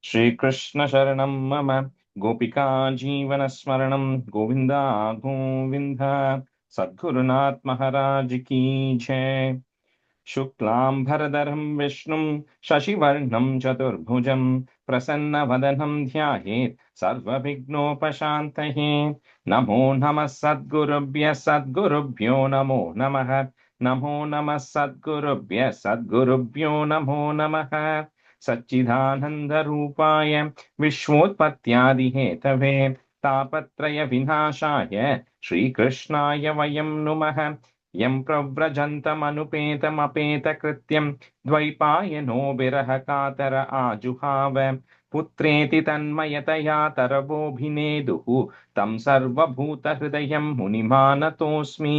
Shri Krishna Sharanam Mama Gopika Jeevana Smaranam Govinda Govinda Sadgurunath Maharaj Ki Jai. शुक्लां भरधरं विष्णुं शशिवर्णं चतुर्भुजं प्रसन्नवदनं ध्यायेत् सर्वविघ्नोपशान्तये नमो नमः सद्गुरुभ्यः सद्गुरुभ्यो नमो नमः नमो नमः सद्गुरुभ्यः सद्गुरुभ्यो नमो नमः सच्चिदानन्दरूपाय विश्वोत्पत्त्यादिहेतवे तापत्रय विनाशाय श्रीकृष्णाय वयं नुमः यं प्रव्रजन्तमनुपेतमपेतकृत्यं द्वैपायनो विरहकातर आजुहाव पुत्रेति तन्मयतया तरवोऽभिनेदुः तं सर्वभूतहृदयं मुनिमानतोऽस्मि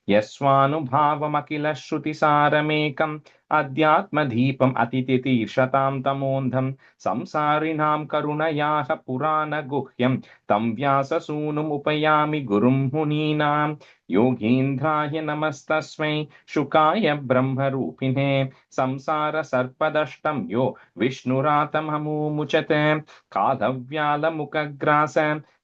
यस्वानुभावमखिलश्रुतिसारमेकम् अध्यात्मदीपम् अतितितीर्षतां तमोन्धं संसारिणां करुणयाः पुराणगुह्यं तं व्याससूनुमुपयामि गुरुं मुनीनां योगीन्द्राय नमस्तस्मै शुकाय ब्रह्मरूपिणे संसारसर्पदष्टं यो विष्णुरातममुमुचत कालव्यालमुखग्रास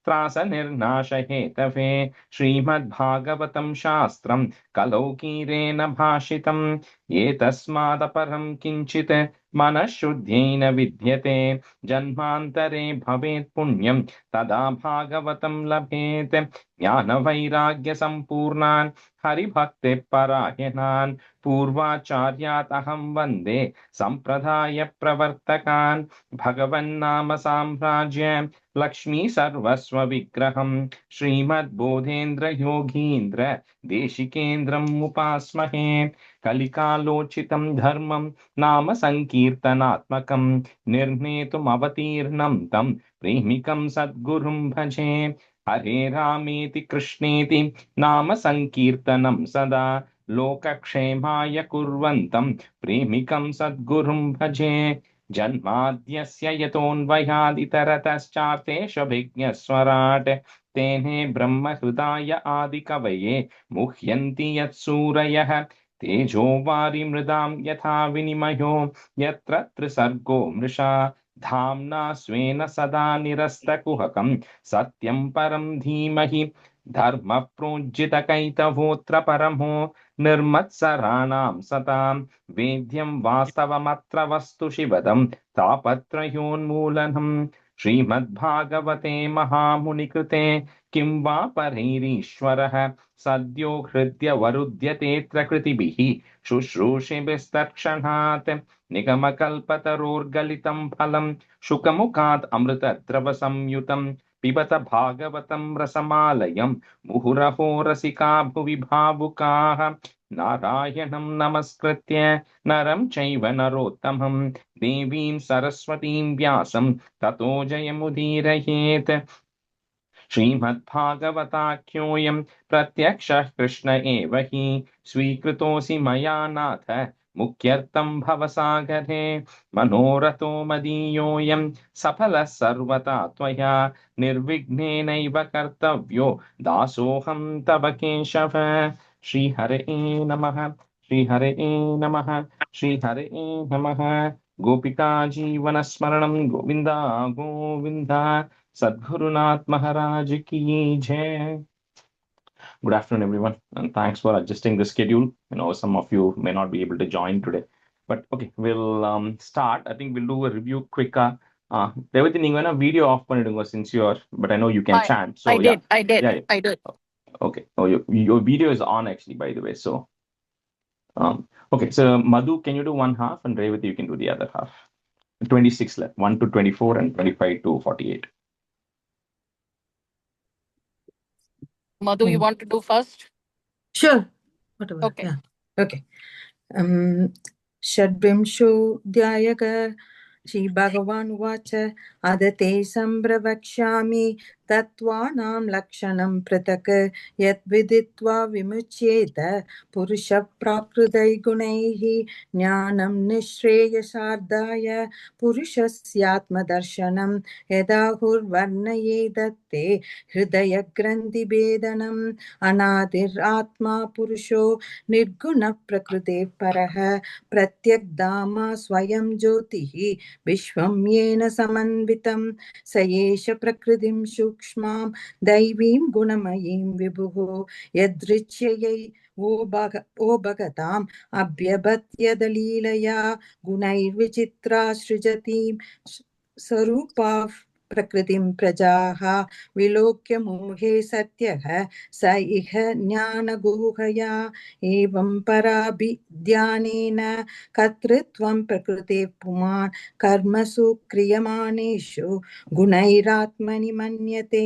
त्रासनिर्नाशहेतवे श्रीमद्भागवतं शास्त्रं कलौकीरेण भाषितम् एतस्मादपरं किञ्चित् मनःशुद्ध्येन विद्यते जन्मान्तरे भवेत् पुण्यं तदा भागवतं लभेत् ज्ञानवैराग्यसम्पूर्णान् हरिभक्तिपरायणान् पूर्वाचार्यात् अहं वन्दे सम्प्रदायप्रवर्तकान् भगवन्नाम साम्राज्य लक्ष्मी सर्वस्वविग्रहं श्रीमद्बोधेन्द्रयोगीन्द्र देशिकेन्द्रम् उपास्महे कलिकालोचितं धर्मं नाम संकीर्तनात्मकं निर्णेतुमवतीर्णं तं प्रेमिकं सद्गुरुं भजे हरे रामेति कृष्णेति नाम संकीर्तनं सदा लोकक्षेमाय कुर्वन्तं प्रेमिकं सद्गुरुं भजे जन्माद्यस्य यतोऽन्वयादितरतश्चार्थेष्वभिज्ञस्वराट् तेने ब्रह्महृदाय आदिकवये मुह्यन्ति यत्सूरयः तेजो वारिमृदां यथा विनिमयो यत्र त्रिसर्गो मृषा धाम्ना स्वेन सदा निरस्तकुहकं सत्यं परं धीमहि धर्मप्रोज्झितकैतवोऽत्र परमो निर्मत्सराणां सतां वेद्यं वास्तवमत्र वस्तु शिवदं तापत्रयोन्मूलनम् श्रीमद्भागवते महामुनिकृते किं वा परैरीश्वरः सद्यो हृद्यवरुध्यतेऽत्र कृतिभिः शुश्रूषिभिस्तत्क्षणात् निगमकल्पतरोर्गलितं फलं शुकमुखात् अमृतद्रवसंयुतं पिबत भागवतं रसमालयं मुहुरहो रसिका भुवि भावुकाः नारायणं नमस्कृत्य नरं चैव नरोत्तमं देवीं सरस्वतीं व्यासं ततो जयमुदीरयेत् श्रीमद्भागवताख्योऽयं प्रत्यक्षः कृष्ण एव हि स्वीकृतोऽसि मया नाथ मुख्यर्थं भवसागरे मनोरथो मदीयोऽयं सफलः सर्वथा त्वया निर्विघ्नेनैव कर्तव्यो दासोऽहं तव केशव श्रीहरे नमः श्रीहरे नमः श्रीहरे नमः गोपिका जीवनस्मरणं Govinda Govinda Sadgurunath Maharaj Ki Jai. Good afternoon, everyone, and thanks for adjusting the schedule. Some of you may not be able to join today, but okay, we'll start. I think we'll do a review quick. Revati, நீங்க video off பண்ணிடுங்க since you're, but I know you can chant. So I did. Okay. Oh, your video is on actually, by the way. So, okay. So Madhu, can you do one half, and Revati, you can do the other half. 26 left, 1 to 24 and 25 to 48. Madhu, you want to do first? Sure. Whatever. Okay. Yeah. Okay. षड्विंशोऽध्यायः श्रीभगवानुवाच अदते सम्प्रवक्ष्यामि तत्त्वानां लक्षणं पृथक् यद्विदित्वा विमुच्येत पुरुषः प्राकृतैर्गुणैः ज्ञानं निःश्रेयसार्धाय पुरुषस्यात्मदर्शनं यदाहुर्वर्णयेदत्ते हृदयग्रन्थिभेदनम् अनादिरात्मा पुरुषो निर्गुणः प्रकृतेः परः प्रत्यग्धामा स्वयं ज्योतिः विश्वं येन समन्वितं स एष प्रकृतिं सूक्ष्मां दैवीं गुणमयीं विभुः यदृच्छयै ओ भगताम् अभ्यभत्यदलीलया गुणैर्विचित्रा सृजतीं स्वरूपाः प्रकृतिं प्रजाः विलोक्य मोहे सत्यः स इह ज्ञानगुहया एवं पराभिध्यानेन कर्तृत्वं प्रकृतेः पुमान् कर्मसु क्रियमाणेषु गुणैरात्मनि मन्यते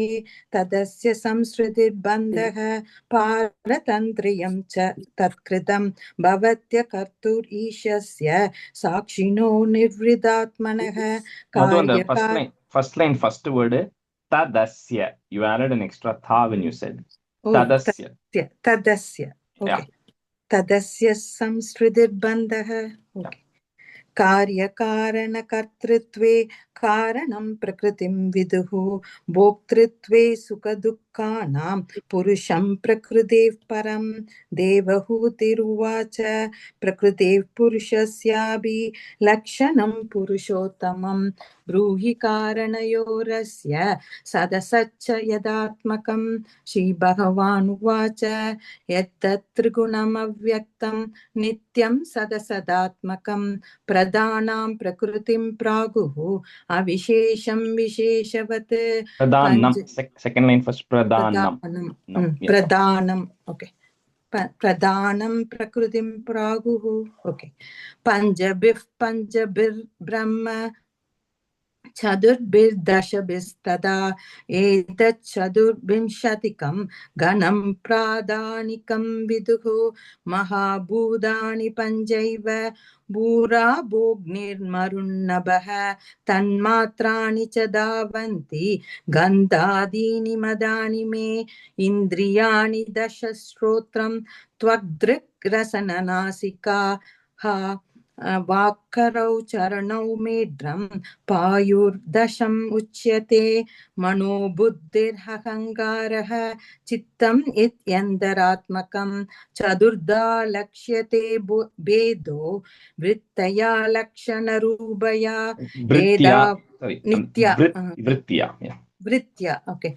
तदस्य संसृतिर्बन्धः पारतन्त्र्यं च तत्कृतं भवत्य कर्तुरीशस्य साक्षिणो निर्वृदात्मनः Madhu, on the कार्यकार first line, first word, tadasya. You added an extra tha when you said Oh, tadasya. तदस्य Yeah. okay तदस्य संसृतिर्बन्धः okay कार्यकारणकर्तृत्वे कारणं प्रकृतिं विदुः भोक्तृत्वे सुखदुःखानां पुरुषं प्रकृतेः परं देवहूतिरुवाच प्रकृतेः पुरुषस्याभिलक्षणं पुरुषोत्तमं ब्रूहि कारणयोरस्य सदसच्च यदात्मकं श्रीभगवानुवाच यत्तत्त्रिगुणमव्यक्तं नित्यं सदसदात्मकं प्रधानां प्रकृतिं प्रागुः अविशेषं विशेषवत् Pradhanam. Second line first, pradhanam. प्रधानम् ओके प्रधानं प्रकृतिं प्रागुः ओके पञ्चभिर्ब्रह्म चतुर्भिर्दशभिस्तदा एतच्चतुर्विंशतिकं गणं प्रादानिकं विदुः महाभूतानि पञ्चैव भूरा भोग्निर्मरुन्नभः तन्मात्राणि च धावन्ति गन्धादीनि मदानि मे इन्द्रियाणि दश श्रोत्रं त्वग्दृक् रसननासिका वाक्करौ चरणौ मेढ्रं पायुर्दशम् उच्यते मनोबुद्धिरहङ्कारः चित्तम् इत्यन्तरात्मकं चतुर्धा लक्ष्यते भेदो वृत्तया लक्षणरूपया वृत्त्या ओके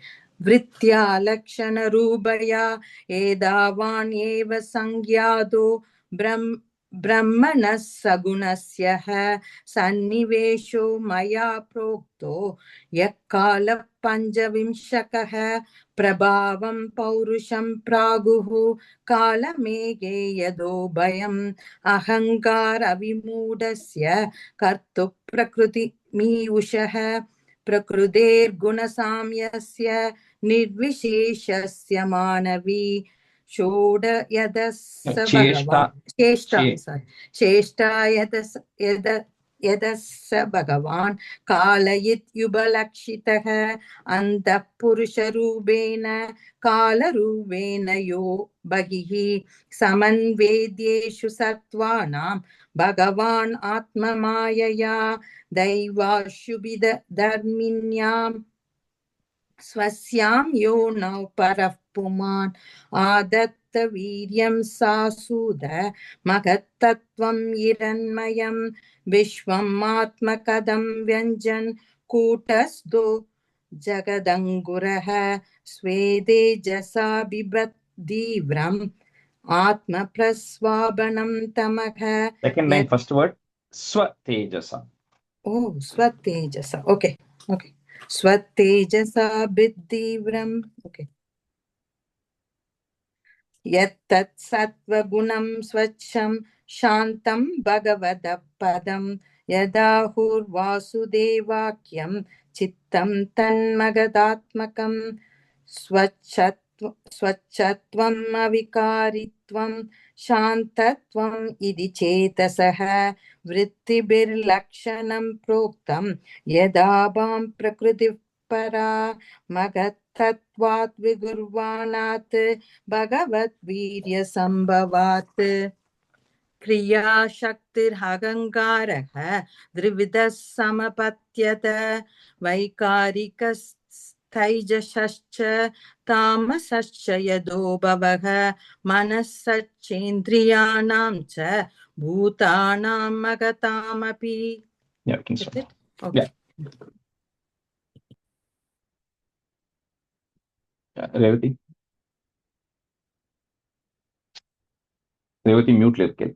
वृत्त्या लक्षणरूपया एतावान् एव संज्ञातो ब्रह्मणः सगुणस्य सन्निवेशो मया प्रोक्तो यः कालः पञ्चविंशकः प्रभावं पौरुषं प्रागुः कालमेघे यदो भयम् अहङ्कारविमूढस्य कर्तुः प्रकृतिमीयुषः प्रकृतेर्गुणसाम्यस्य निर्विशेषस्य मानवी षोड यदस्य भगवान् श्रेष्ठा यदस्य भगवान् कालयित्युपलक्षितः अन्तःपुरुषरूपेण कालरूपेण यो बहिः समन्वेद्येषु सत्त्वानां भगवान् आत्ममायया दैवाशुभिधर्मिण्यां स्वस्यां यो नौ परः पुमान् आदत्त वीर्यं सासूद महत्तत्त्वं हिरण्मयं विश्वम् आत्मकदं व्यञ्जन् कूटस्थो जगदङ्कुरः स्वेदेजसा बिभद्दीव्रम् आत्मप्रस्वाबनं तमः Second line first word swatejasa. Oh, swatejasa. Okay. स्वतेजसा बिद्धीव्रम् ओके यत्तत् सत्त्वगुणं स्वच्छं शान्तं भगवतः पदं यदाहुर्वासुदेवाख्यं चित्तं तन्मगदात्मकं स्वच्छत्वम् अविकारित्वं शान्तत्वम् इति चेतसः वृत्तिभिर्लक्षणं प्रोक्तं यदाभां प्रकृतिः परा मगत्तत्वात् विगुर्वाणात् भगवद्वीर्यसम्भवात् क्रियाशक्तिरहङ्कारः द्विविधः समपत्यत वैकारिकस्थैजसश्च तामसश्च यदो भवः मनःसच्चेन्द्रियाणां च भूतानां मगतामपि. Yeah, can That's start. it? Okay. Revati. Revati, mute लेके.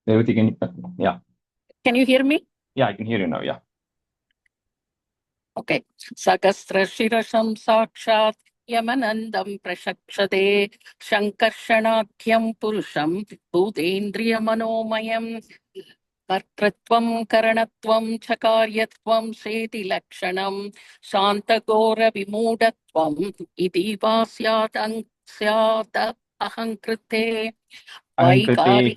Revati, can you? Yeah. Can you hear me? Yeah, I can hear you now. Yeah. Okay. Sakasrashirasham sakshat yamanandam prashakshate shankarshanakhyam purusham bhutendriyamanomayam कर्तृत्वं करणत्वं च कार्यत्वं सेति लक्षणं शान्तघोरविमूढत्वम् इति वा स्यात् अहङ्कृते वैकारि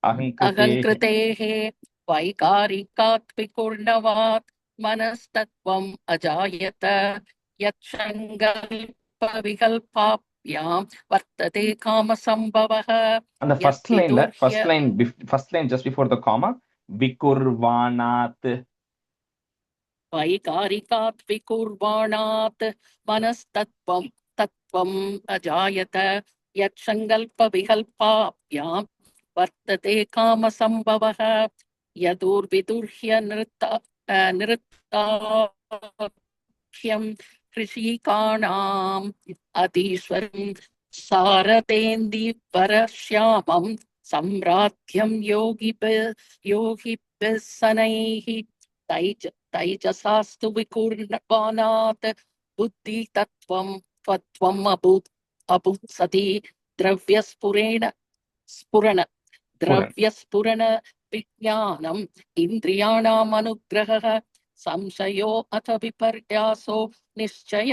अहङ्कृतेः वैकारिकात्विकुर्णवात् मनस्तत्त्वम् अजायत यत्सङ्कल्पविकल्पाभ्यां वर्तते कामसम्भवः. And the first line just before the comma, vikurvanat. वैकारिकात् विकुर्वाणात् मनस्तत्त्वम् अजायत यत्सङ्कल्पविकल्पाभ्यां वर्तते कामसम्भवः. यदुर्विदुर्ह्य नृत्ताख्यं कृषिकाणाम् अतीश्वरं सारतेन्दीपरश्यामं सम्राध्यं योगिभिः सनैः तैजसास्तु विकुर्वाणात् बुद्धि तत्त्वं त्वत्त्वम् अभूत्सति द्रव्यस्फुरण विज्ञानम् इन्द्रियाणाम् अनुग्रहः संशयो अथ विपर्यासो निश्चय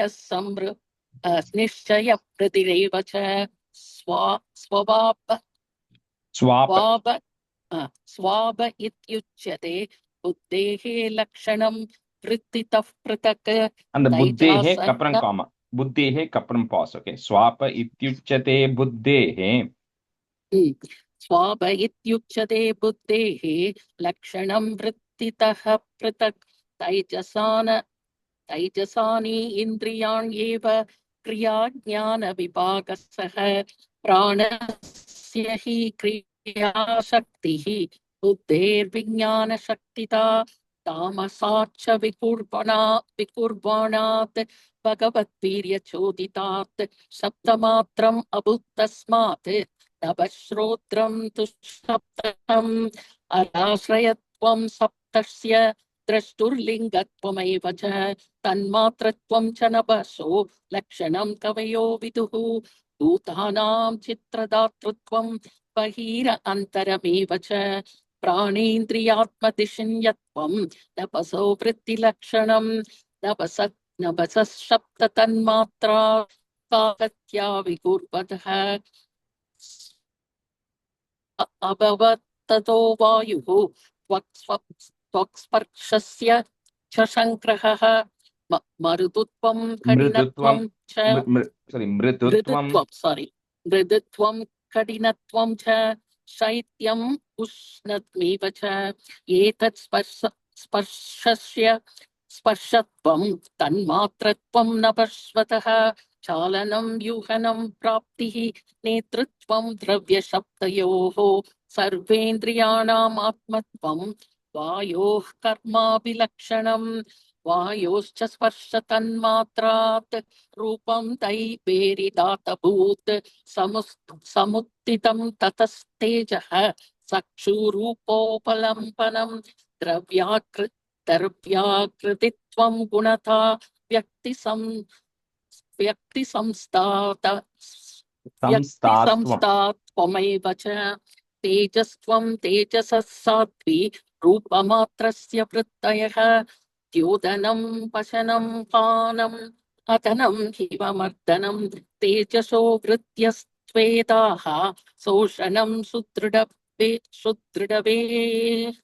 प्रतिरेव च स्वाप इत्युच्यते बुद्धेः लक्षणं वृत्तितः पृथक्. And the buddhehe kapram comma. Buddhehe kapram pause. Okay. Swapa ityuchyate buddhehe. Swap इत्युच्यते बुद्धेः लक्षणं वृत्तितः पृथक्. तैजसानि इन्द्रियाण्येव क्रियाज्ञानविभागसः प्राणस्य हि क्रियाशक्तिः बुद्धेर्विज्ञानशक्तिता तामसाच्च विकुर्वाणात् भगवद्वीर्यचोदितात् शब्दमात्रम् अभूत्तस्मात् नभश्रोत्रं दुःशब्दम् अनाश्रयत्वं सप्तस्य द्रष्टुर्लिङ्गत्वमेव च तन्मात्रत्वं च नभसो लक्षणं कवयो विदुः भूतानां चित्रदातृत्वं बहिर अन्तरमेव च प्राणेन्द्रियात्मदिशिन्यत्वं नभसो वृत्तिलक्षणं नभसशब्दतन्मात्रा काकत्या विकुर्वतः अभवत् ततो वायुः त्वक्स्पर्शस्य च शङ्क्रः मृदुत्वं कठिनत्वं च मृदुत्वं कठिनत्वं च शैत्यम् उष्णत्वेव च एतत् स्पर्शत्वं तन्मात्रत्वं नभस्वतः चालनं युहनं प्राप्तिः नेतृत्वं द्रव्यशब्दयोः सर्वेन्द्रियाणाम् आत्मत्वं वायोः कर्माभिलक्षणं वायोश्च स्पर्शतन्मात्रात् रूपं दैवेरिदातभूत् समुत्थितं ततस्तेजः चक्षुरूपोपलम्बनं द्रव्याकृतित्वं गुणता व्यक्तिसंस्थात्वमेव च तेजस्त्वं तेजसः सात्वी रूपमात्रस्य वृत्तयः द्योतनं पचनं पानम् अतनं हिममर्दनं तेजसो वृत्त्यस्त्वेताः शोषणं सुदृढ Shudridave.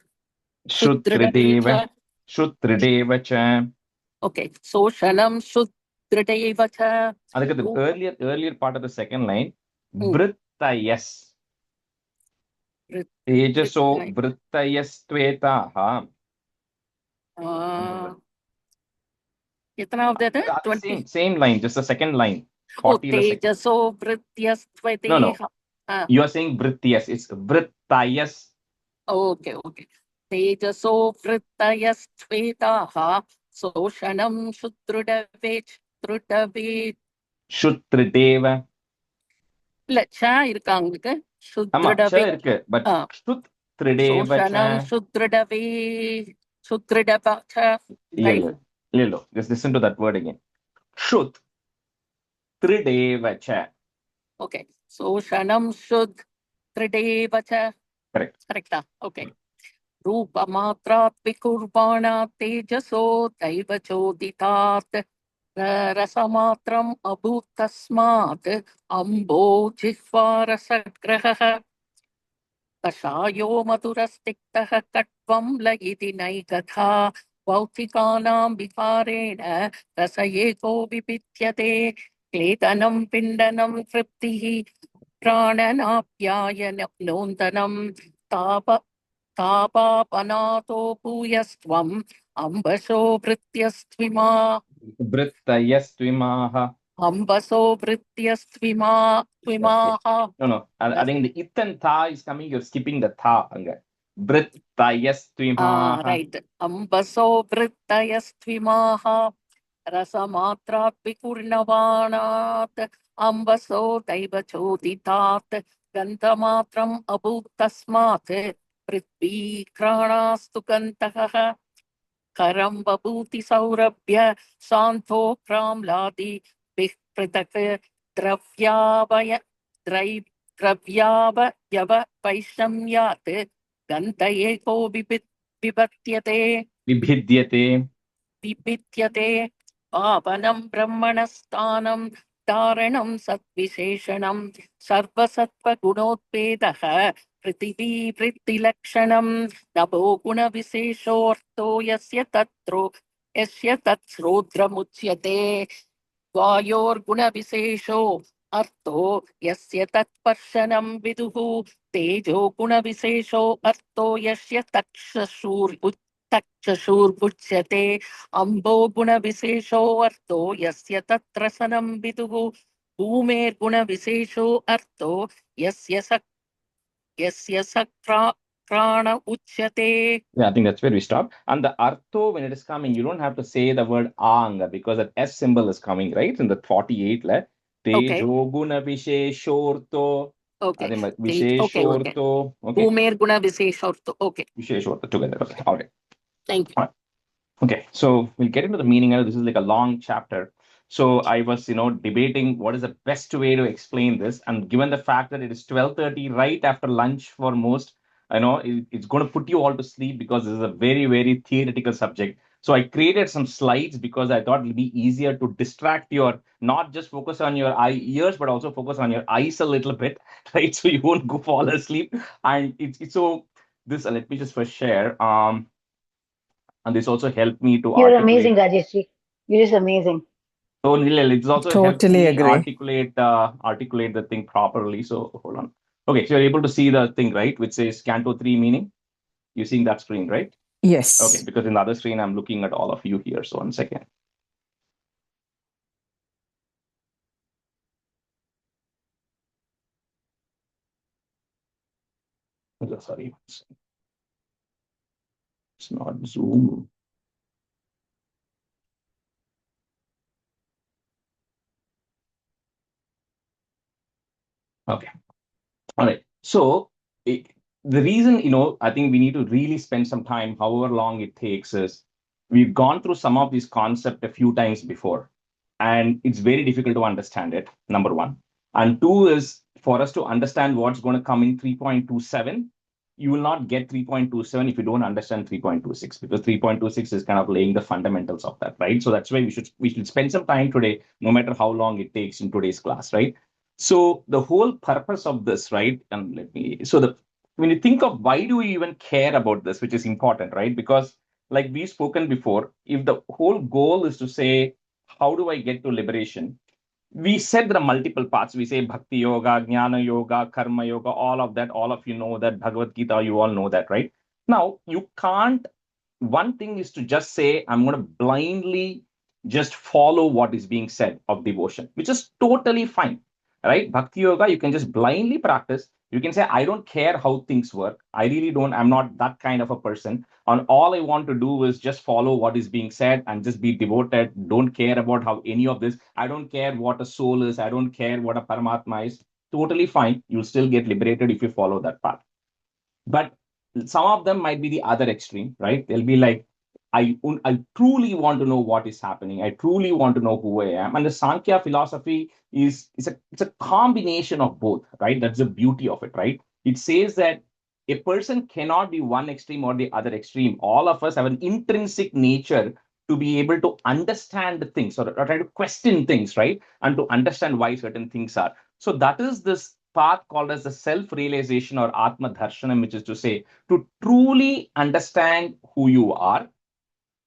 Shrutrideva. Shrutrideva cha. Okay. Soshanam Shudrideva cha. அதுக்கு the earlier part of the second line. Hmm. Vrittayas. Tejaso vrittayas tvetaha. Kitna of that? 20. Same line, just the second line. Oh, 40 the second. Tejaso Vrityas No. Tveteha. You are saying vrityas. It's vrittayas. Okay. Tejaso Vrittayas Tvetaha. Soshanam Shudridave. Shrutrideva. இல்ல ச இருக்கு அவங்களுக்கு ஆமா ச சுத்ரிடவே இருக்கு but ஸ்ருத்ரிடேவ சோஷனம் சுத்ரிடவே சுத்ரிடப இல்ல just listen to that word again. Shrut trideva cha. Okay. சோஷனம் சுத்ரிடேவ கரெக்டா? Okay. रूपमात्रात् विकुर्वाणात् तेजसो दैवचोदितात् रसमात्रम् अभूत् तस्मात् अम्बो जिह्वारसग्रहः कषायो मधुरस्तिक्तः कट्वं लयिति नैकथा भौतिकानां विकारेण रस एको विभिद्यते क्लेदनं पिण्डनं तृप्तिः प्राणनाप्यायनोन्दनं तापापनातो भूयस्त्वम् अम्बसो भृत्यस्त्विमाः अम्बसो भृत्यस्त्विमाः. No. I think the it and tha is coming. You're skipping the tha. Vrittayastvimaha. Right. Ambaso vrittayastvimaha rasamatraat vikurnavanat ambaso daivachoditaat gantamatram abhut tasmat prithvi kranastu gantah karam babhuti saurabhya santo kramladi pithak dravyavaya द्रव्यावयव वैषम्यात् गन्ध एको विभिद्यते पावनं ब्रह्मणस्थानं धारणं सद्विशेषणं सर्वसत्त्वगुणोत्पेदः पृथिवी वृत्तिलक्षणं नभो गुणविशेषोऽर्थो यस्य तत्स्रोत्रमुच्यते वायोर्गुणविशेषो अर्थो यस्य तत्पर्शनं विदुः तेजो गुणविशेषो अर्थो यस्य तक्षुर्मुच्यते अम्बो गुणविशेषो अर्थो यस्य तत्रसनं विदुः भूमेर्गुणविशेषो अर्थो यस्य सक्राण उच्यते. Yeah, I think that's where we stop. And the artho, when it is coming, you don't have to say the word anga because that S symbol is coming, right? In the 48 le. Tejo guna visheshorto. Okay. Visheshorto. Okay. Bhumer guna visheshorto. Okay. Visheshorto together. Okay. All right. Thank you. All right. Okay. So we'll get into the meaning. This is like a long chapter. So I was, debating what is the best way to explain this. And given the fact that it is 12:30 right after lunch for most, I know it's going to put you all to sleep because this is a very, very theoretical subject. So I created some slides because I thought it'll be easier to distract not just focus on your ears, but also focus on your eyes a little bit, right? So you won't fall asleep. And it's so this, let me just first share. And this also helped me to You're amazing, Rajeshri. You're just amazing. So it's also Totally helped me agree. articulate the thing properly. So hold on. Okay, so you're able to see the thing, right? Which says Canto 3 meaning. You're seeing that screen, right? Yes. Okay, because in the other screen, I'm looking at all of you here. So 1 second. Sorry. It's not Zoom. Okay. All right. So the reason, I think we need to really spend some time, however long it takes, is we've gone through some of these concepts a few times before, and it's very difficult to understand it, number one. And two is for us to understand what's going to come in 3.27, you will not get 3.27 if you don't understand 3.26, because 3.26 is kind of laying the fundamentals of that, right? So that's why we should spend some time today, no matter how long it takes in today's class, right? So the whole purpose of this, right? And when you think of why do we even care about this, which is important, right? Because like we've spoken before, if the whole goal is to say, how do I get to liberation? We said there are multiple paths. We say bhakti yoga, jnana yoga, karma yoga, all of that. All of you know that Bhagavad Gita, you all know that, right? Now, you can't, one thing is to just say, I'm going to blindly just follow what is being said of devotion, which is totally fine, right? Bhakti yoga, you can just blindly practice. You can say, I don't care how things work. I really don't. I'm not that kind of a person. And all I want to do is just follow what is being said and just be devoted. Don't care about how any of this. I don't care what a soul is. I don't care what a Paramatma is. Totally fine. You'll still get liberated if you follow that path. But some of them might be the other extreme, right? They'll be like, I truly want to know what is happening. I truly want to know who I am. And the Sankhya philosophy it's a combination of both, right? That's the beauty of it, right? It says that a person cannot be one extreme or the other extreme. All of us have an intrinsic nature to be able to understand things or try to question things, right? And to understand why certain things are. So that is this path called as the self-realization or Atma Darshanam, which is to say, to truly understand who you are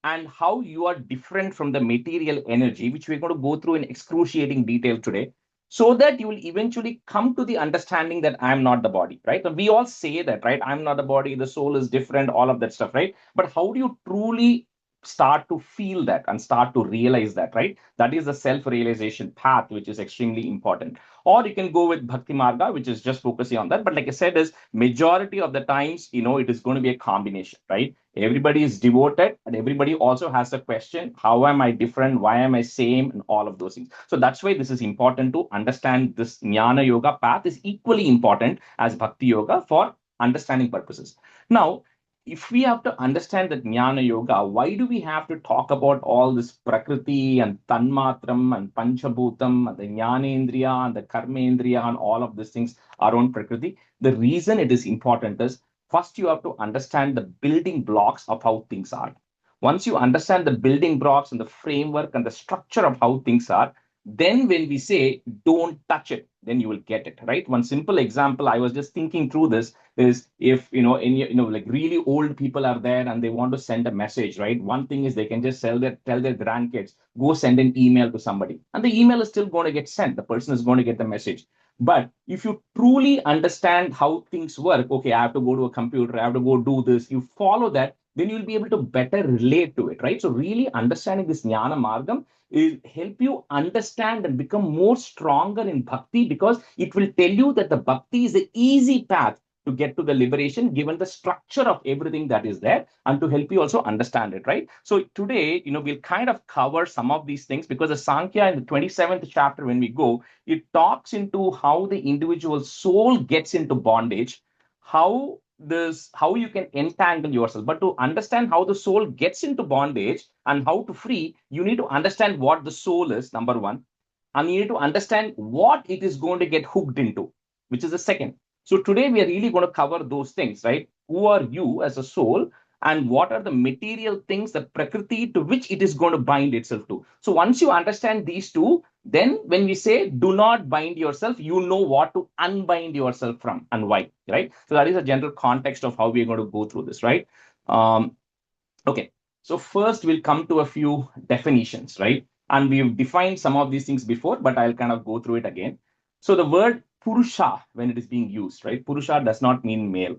and how you are different from the material energy, which we're going to go through in excruciating detail today, so that you will eventually come to the understanding that I'm not the body, right? And we all say that, right? I'm not the body, the soul is different, all of that stuff, right? But how do you truly start to feel that and start to realize that, right? That is the self-realization path, which is extremely important. Or you can go with Bhakti Marga, which is just focusing on that. But like I said, is majority of the times, it is going to be a combination, right? Everybody is devoted and everybody also has a question, how am I different, why am I same, and all of those things. So that's why this is important to understand. This jnana yoga path is equally important as bhakti yoga for understanding purposes. Now, if we have to understand the jnana yoga, why do we have to talk about all this prakriti and tanmatram and panchabhutam and the jnanendriya and the karmendriya and all of these things around prakriti? The reason it is important is, first you have to understand the building blocks of how things are. Once you understand the building blocks and the framework and the structure of how things are, then when we say don't touch it, then you will get it, right? One simple example, I was just thinking through this, is if like really old people are there and they want to send a message, right? One thing is they can just tell their grandkids, go send an email to somebody, and the email is still going to get sent. The person is going to get the message. But if you truly understand how things work, okay, I have to go to a computer, I have to go do this, you follow that, then you'll be able to better relate to it, right? So really understanding this jnana margam will help you understand and become more stronger in bhakti, because it will tell you that the bhakti is the easy path to get to the liberation, given the structure of everything that is there, and to help you also understand it, right? So today, we'll kind of cover some of these things, because the Sankhya in the 27th chapter, when we go, it talks into how the individual soul gets into bondage, how you can entangle yourself. But to understand how the soul gets into bondage and how to free, you need to understand what the soul is, number one, and you need to understand what it is going to get hooked into, which is the second. So today we are really going to cover those things, right? Who are you as a soul, and what are the material things, the prakriti to which it is going to bind itself to. So once you understand these two, then when we say do not bind yourself, you know what to unbind yourself from and why, right? So that is a general context of how we are going to go through this, right? Okay, so first we'll come to a few definitions, right? And we've defined some of these things before, but I'll kind of go through it again. So the word Purusha, when it is being used, right? Purusha does not mean male,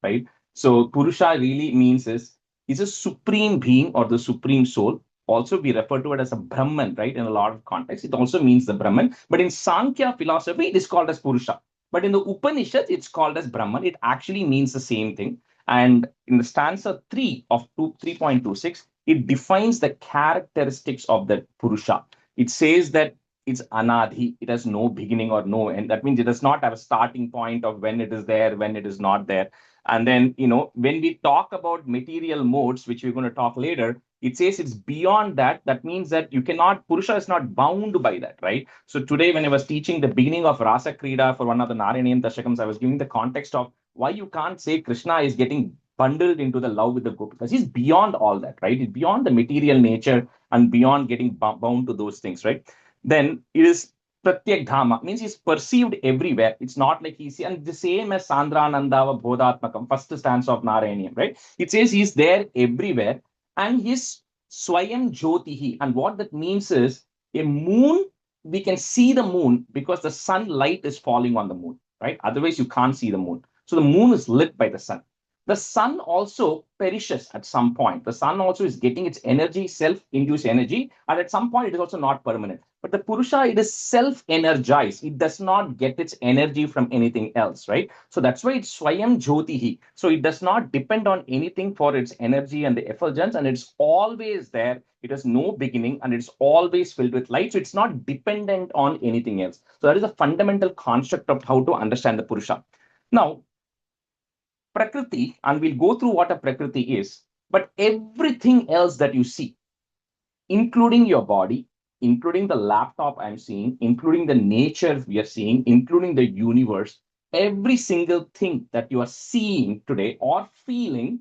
right? So Purusha really means is a supreme being or the supreme soul. Also, we refer to it as a Brahman, right? In a lot of contexts, it also means the Brahman. But in Sankhya philosophy, it is called as Purusha. But in the Upanishads, it's called as Brahman. It actually means the same thing. And in the stanza 3 of 3.26, it defines the characteristics of that Purusha. It says that it's anadhi, it has no beginning or no end. That means it does not have a starting point of when it is there, when it is not there. And then, when we talk about material modes, which we're going to talk later, it says it's beyond that. That means that Purusha is not bound by that, right? So today, when I was teaching the beginning of Rasa Krida for one of the Narayanian Dashakams, I was giving the context of why you can't say Krishna is getting bundled into the love with the Gopikas. He's beyond all that, right? He's beyond the material nature and beyond getting bound to those things, right? Then it is Pratyak Dhama means he's perceived everywhere. It's not like he's, and the same as Sandranandava Bodhatmakam, first stanza of Narayaniam, right? It says he's there everywhere and he's Swayam Jyotihi. And what that means is a moon, we can see the moon because the sunlight is falling on the moon, right? Otherwise, you can't see the moon. So the moon is lit by the sun. The sun also perishes at some point. The sun also is getting its energy, self-induced energy, and at some point it is also not permanent. But the Purusha, it is self-energized. It does not get its energy from anything else, right? So that's why it's Swayam Jyotihi. So it does not depend on anything for its energy and the effulgence, and it's always there. It has no beginning, and it's always filled with light. So it's not dependent on anything else. So that is a fundamental construct of how to understand the Purusha. Now, Prakriti, and we'll go through what a Prakriti is, but everything else that you see, including your body, including the laptop I'm seeing, including the nature we are seeing, including the universe, every single thing that you are seeing today or feeling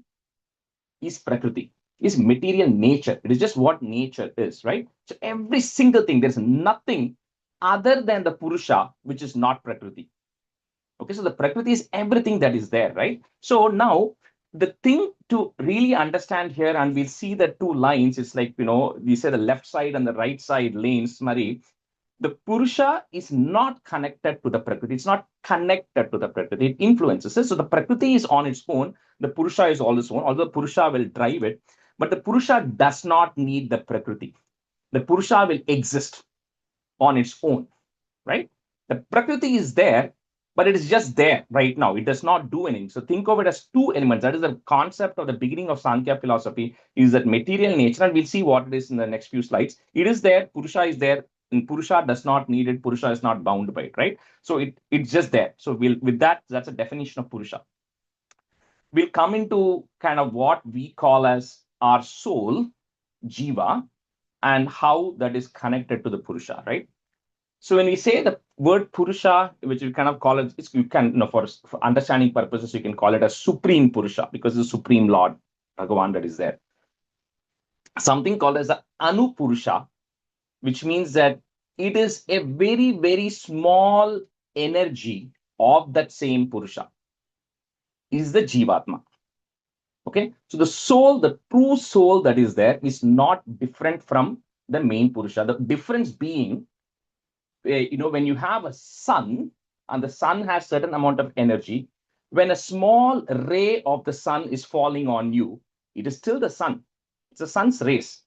is Prakriti, is material nature. It is just what nature is, right? So every single thing, there's nothing other than the Purusha which is not Prakriti. Okay, so the Prakriti is everything that is there, right? So now the thing to really understand here, and we'll see the two lines, it's like, we say the left side and the right side lanes, Mari. The Purusha is not connected to the Prakriti. It's not connected to the Prakriti. It influences it. So the Prakriti is on its own. The Purusha is all its own, although Purusha will drive it. But the Purusha does not need the Prakriti. The Purusha will exist on its own, right? The Prakriti is there, but it is just there right now. It does not do anything. So think of it as two elements. That is the concept of the beginning of Sankhya philosophy, is that material nature, and we'll see what it is in the next few slides. It is there, Purusha is there, and Purusha does not need it. Purusha is not bound by it, right? So it's just there. So with that, that's a definition of Purusha. We'll come into kind of what we call as our soul, Jiva, and how that is connected to the Purusha, right? So when we say the word Purusha, which we kind of call it, you can, for understanding purposes, you can call it a supreme Purusha because it's the supreme Lord, Bhagavan, that is there. Something called as the Anu Purusha, which means that it is a very, very small energy of that same Purusha, is the Jivatma. Okay, so the soul, the true soul that is there is not different from the main Purusha. The difference being, when you have a sun and the sun has certain amount of energy, when a small ray of the sun is falling on you, it is still the sun. It's the sun's rays.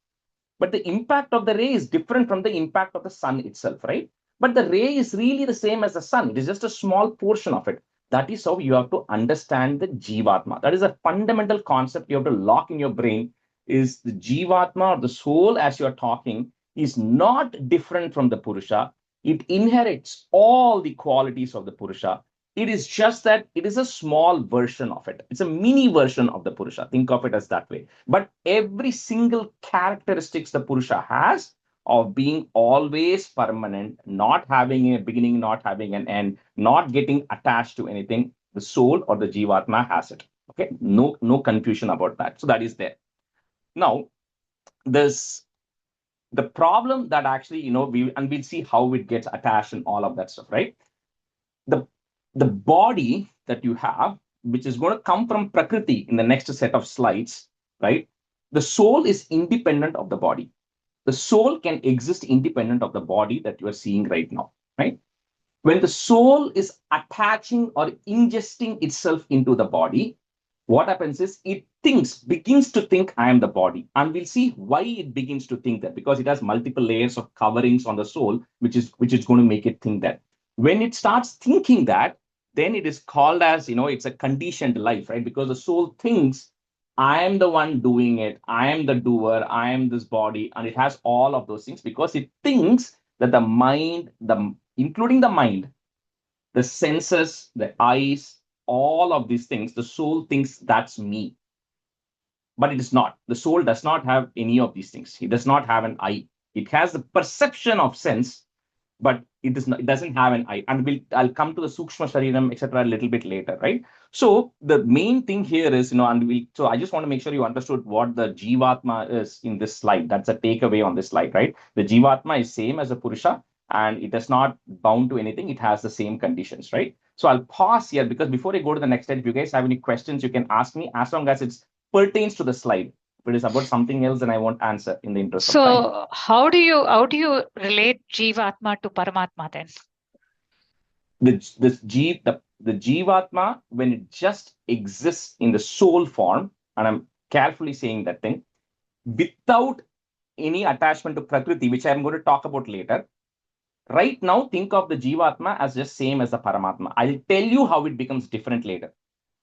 But the impact of the ray is different from the impact of the sun itself, right? But the ray is really the same as the sun. It is just a small portion of it. That is how you have to understand the Jivatma. That is a fundamental concept you have to lock in your brain, is the Jivatma, or the soul as you are talking, is not different from the Purusha. It inherits all the qualities of the Purusha. It is just that it is a small version of it. It's a mini version of the Purusha. Think of it as that way. But every single characteristics the Purusha has of being always permanent, not having a beginning, not having an end, not getting attached to anything, the soul or the Jivatma has it. Okay, no confusion about that. So that is there. Now, the problem that actually, we'll see how it gets attached and all of that stuff, right? The body that you have, which is going to come from Prakriti in the next set of slides, right? The soul is independent of the body. The soul can exist independent of the body that you are seeing right now, right? When the soul is attaching or ingesting itself into the body, what happens is it begins to think, I am the body. And we'll see why it begins to think that, because it has multiple layers of coverings on the soul, which is going to make it think that. When it starts thinking that, then it is called as, it's a conditioned life, right? Because the soul thinks, I am the one doing it. I am the doer. I am this body. And it has all of those things because it thinks that the mind, including the mind, the senses, the eyes, all of these things, the soul thinks that's me. But it is not. The soul does not have any of these things. It does not have an eye. It has the perception of sense, but it doesn't have an eye. And I'll come to the Sukshma Shariram, etc. a little bit later, right? So the main thing here is, so I just want to make sure you understood what the Jivatma is in this slide. That's a takeaway on this slide, right? The Jivatma is same as a Purusha, and it is not bound to anything. It has the same conditions, right? So I'll pause here because before I go to the next slide, if you guys have any questions, you can ask me as long as it pertains to the slide. If it is about something else, then I won't answer in the interest of time. So how do you relate Jivatma to Paramatma then? The Jivatma, when it just exists in the soul form, and I'm carefully saying that thing, without any attachment to Prakriti, which I'm going to talk about later. Right now, think of the Jivatma as just same as the Paramatma. I'll tell you how it becomes different later.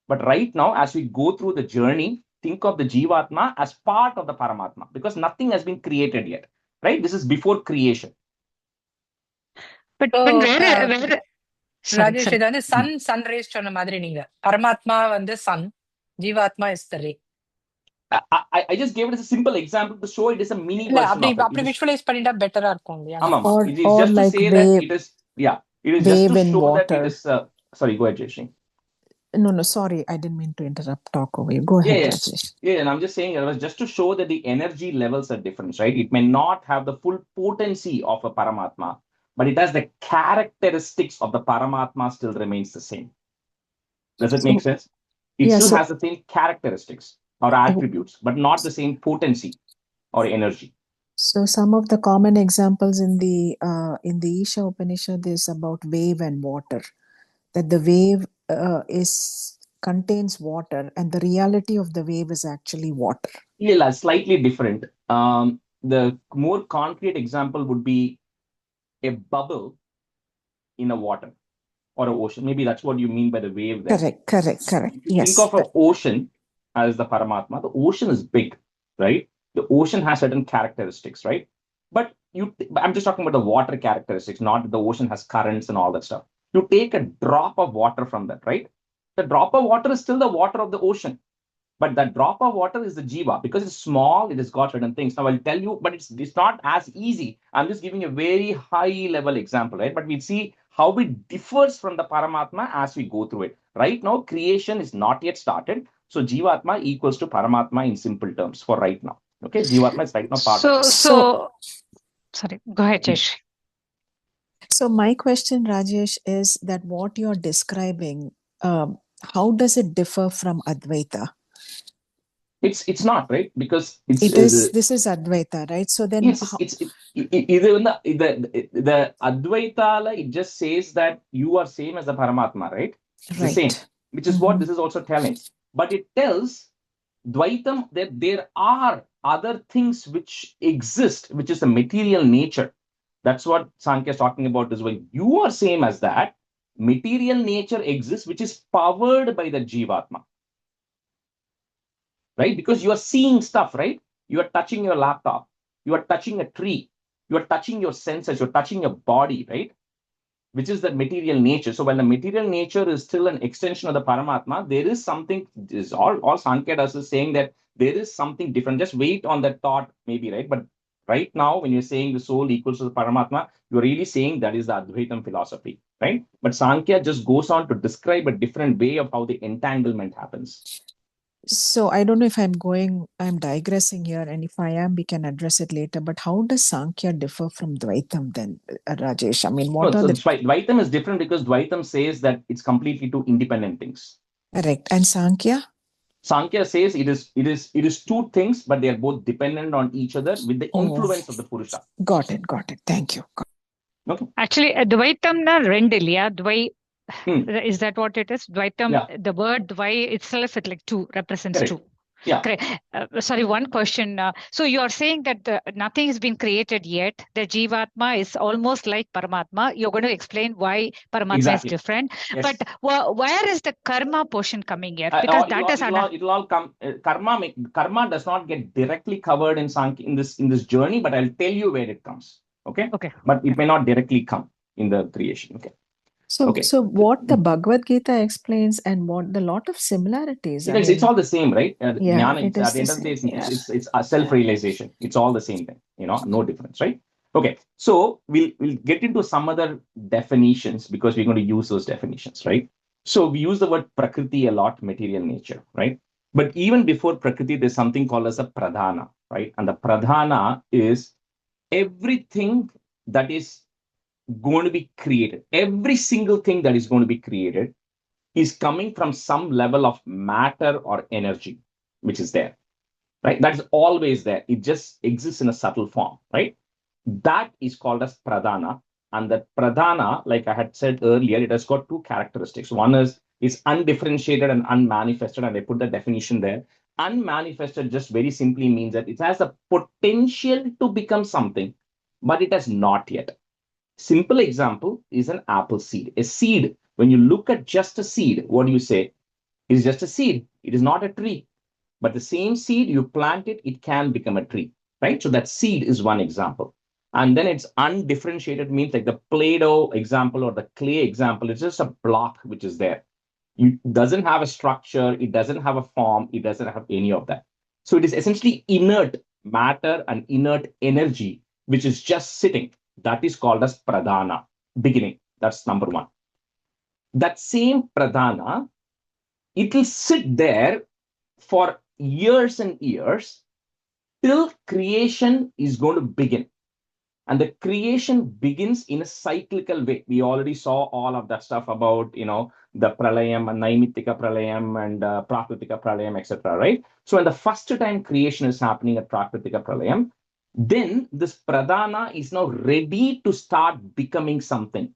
But right now, as we go through the journey, think of the Jivatma as part of the Paramatma because nothing has been created yet, right? This is before creation. But So, where sorry, Rajesh, sorry. இது வந்து sun rays சொன்ன மாதிரி நீங்க பரமாத்மா வந்து sun, ஜீவாத்மா is the ray. I just gave it as a simple example to show it is a mini இல்ல version of it. அப்படி visualize பண்ணிட்டா பெட்டரா இருக்கும் இல்லையா? It is just to like say wave, that it is, yeah, it is just wave to in show that water. it is, sorry, go ahead, Jayshree. No, sorry, I didn't mean to interrupt. Talk away. Go ahead, Rajesh. Yeah, and I'm just saying it was just to show that the energy levels are different, right? It may not have the full potency of a Paramatma, but it has the characteristics of the Paramatma still remains the same. Does it make sense? It still has the same characteristics or attributes, but not the same potency or energy. So some of the common examples in the Isha Upanishad is about wave and water. That the wave contains water, and the reality of the wave is actually water. Yeah, slightly different. The more concrete example would be a bubble in a water or an ocean. Maybe that's what you mean by the wave there. Correct. If you think of an ocean as the Paramatma, the ocean is big, right? The ocean has certain characteristics, right? But I'm just talking about the water characteristics, not that the ocean has currents and all that stuff. You take a drop of water from that, right? The drop of water is still the water of the ocean. But that drop of water is the jiva because it's small, it has got certain things. Now I'll tell you, but it's not as easy. I'm just giving a very high level example, right? But we'll see how it differs from the Paramatma as we go through it. Right now, creation is not yet started. So Jivatma equals to Paramatma in simple terms for right now. Okay, Jivatma is right now part of it. So sorry, go ahead, Jayshree. So my question, Rajesh, is that what you're describing, how does it differ from Advaita? It's not, right? Because this is Advaita, right? So then the Advaita, it just says that you are same as the Paramatma, right? It's the same, which is what this is also telling. But it tells Dvaitam that there are other things which exist, which is the material nature. That's what Sankhya is talking about as well. You are same as that. Material nature exists, which is powered by the Jivatma. Right? Because you are seeing stuff, right? You are touching your laptop. You are touching a tree. You are touching your senses. You're touching your body, right? Which is the material nature. So when the material nature is still an extension of the Paramatma, there is something, is all Sankhya does is saying that there is something different. Just wait on that thought, maybe, right? But right now, when you're saying the soul equals to the Paramatma, you're really saying that is the Advaitam philosophy, right? But Sankhya just goes on to describe a different way of how the entanglement happens. So I don't know if I'm digressing here, and if I am, we can address it later. But how does Sankhya differ from Dvaitam then, Rajesh? I mean, Dvaitam is different because Dvaitam says that it's completely two independent things. Correct. And Sankhya? Sankhya says it is two things, but they are both dependent on each other with the influence of the Purusha. Got it. Thank you. Okay. Actually, Dvaitam na rendiliya, Dvai. Is that what it is? Dvaitam, the word Dvai itself, it like two, represents Correct. two. Yeah. Correct. Sorry, one question. So you are saying that nothing has been created yet. The Jivatma is almost like Paramatma. You're going to explain why Paramatma is different. Yes. But where is the karma portion coming here? Because it'll all come. Karma does not get directly covered in Sankhya in this journey, but I'll tell you where it comes. Okay. But it may not directly come in the creation. Okay. So what the Bhagavad Gita explains and what the lot of similarities. It's all the same, right? Yeah, it is at the end of the day, it's a self-realization. It's all the same thing, no difference, right? Okay, so we'll get into some other definitions because we're going to use those definitions, right? So we use the word Prakriti a lot, material nature, right? But even before Prakriti, there's something called as a Pradhana, right? And the Pradhana is everything that is going to be created. Every single thing that is going to be created is coming from some level of matter or energy, which is there, right? That is always there. It just exists in a subtle form, right? That is called as pradhana. And that pradhana, like I had said earlier, it has got two characteristics. One is it's undifferentiated and unmanifested, and I put the definition there. Unmanifested just very simply means that it has the potential to become something, but it has not yet. Simple example is an apple seed. A seed, when you look at just a seed, what do you say? It is just a seed. It is not a tree. But the same seed, you plant it, it can become a tree, right? So that seed is one example. And then it's undifferentiated, means like the Play-Doh example or the clay example. It's just a block which is there. It doesn't have a structure. It doesn't have a form. It doesn't have any of that. So it is essentially inert matter and inert energy, which is just sitting. That is called as pradhana, beginning. That's number one. That same pradhana, it will sit there for years and years till creation is going to begin. And the creation begins in a cyclical way. We already saw all of that stuff about, the pralayam and naimittika pralayam and prakritika pralayam, etc., right? So when the first time creation is happening at prakritika pralayam, then this pradhana is now ready to start becoming something.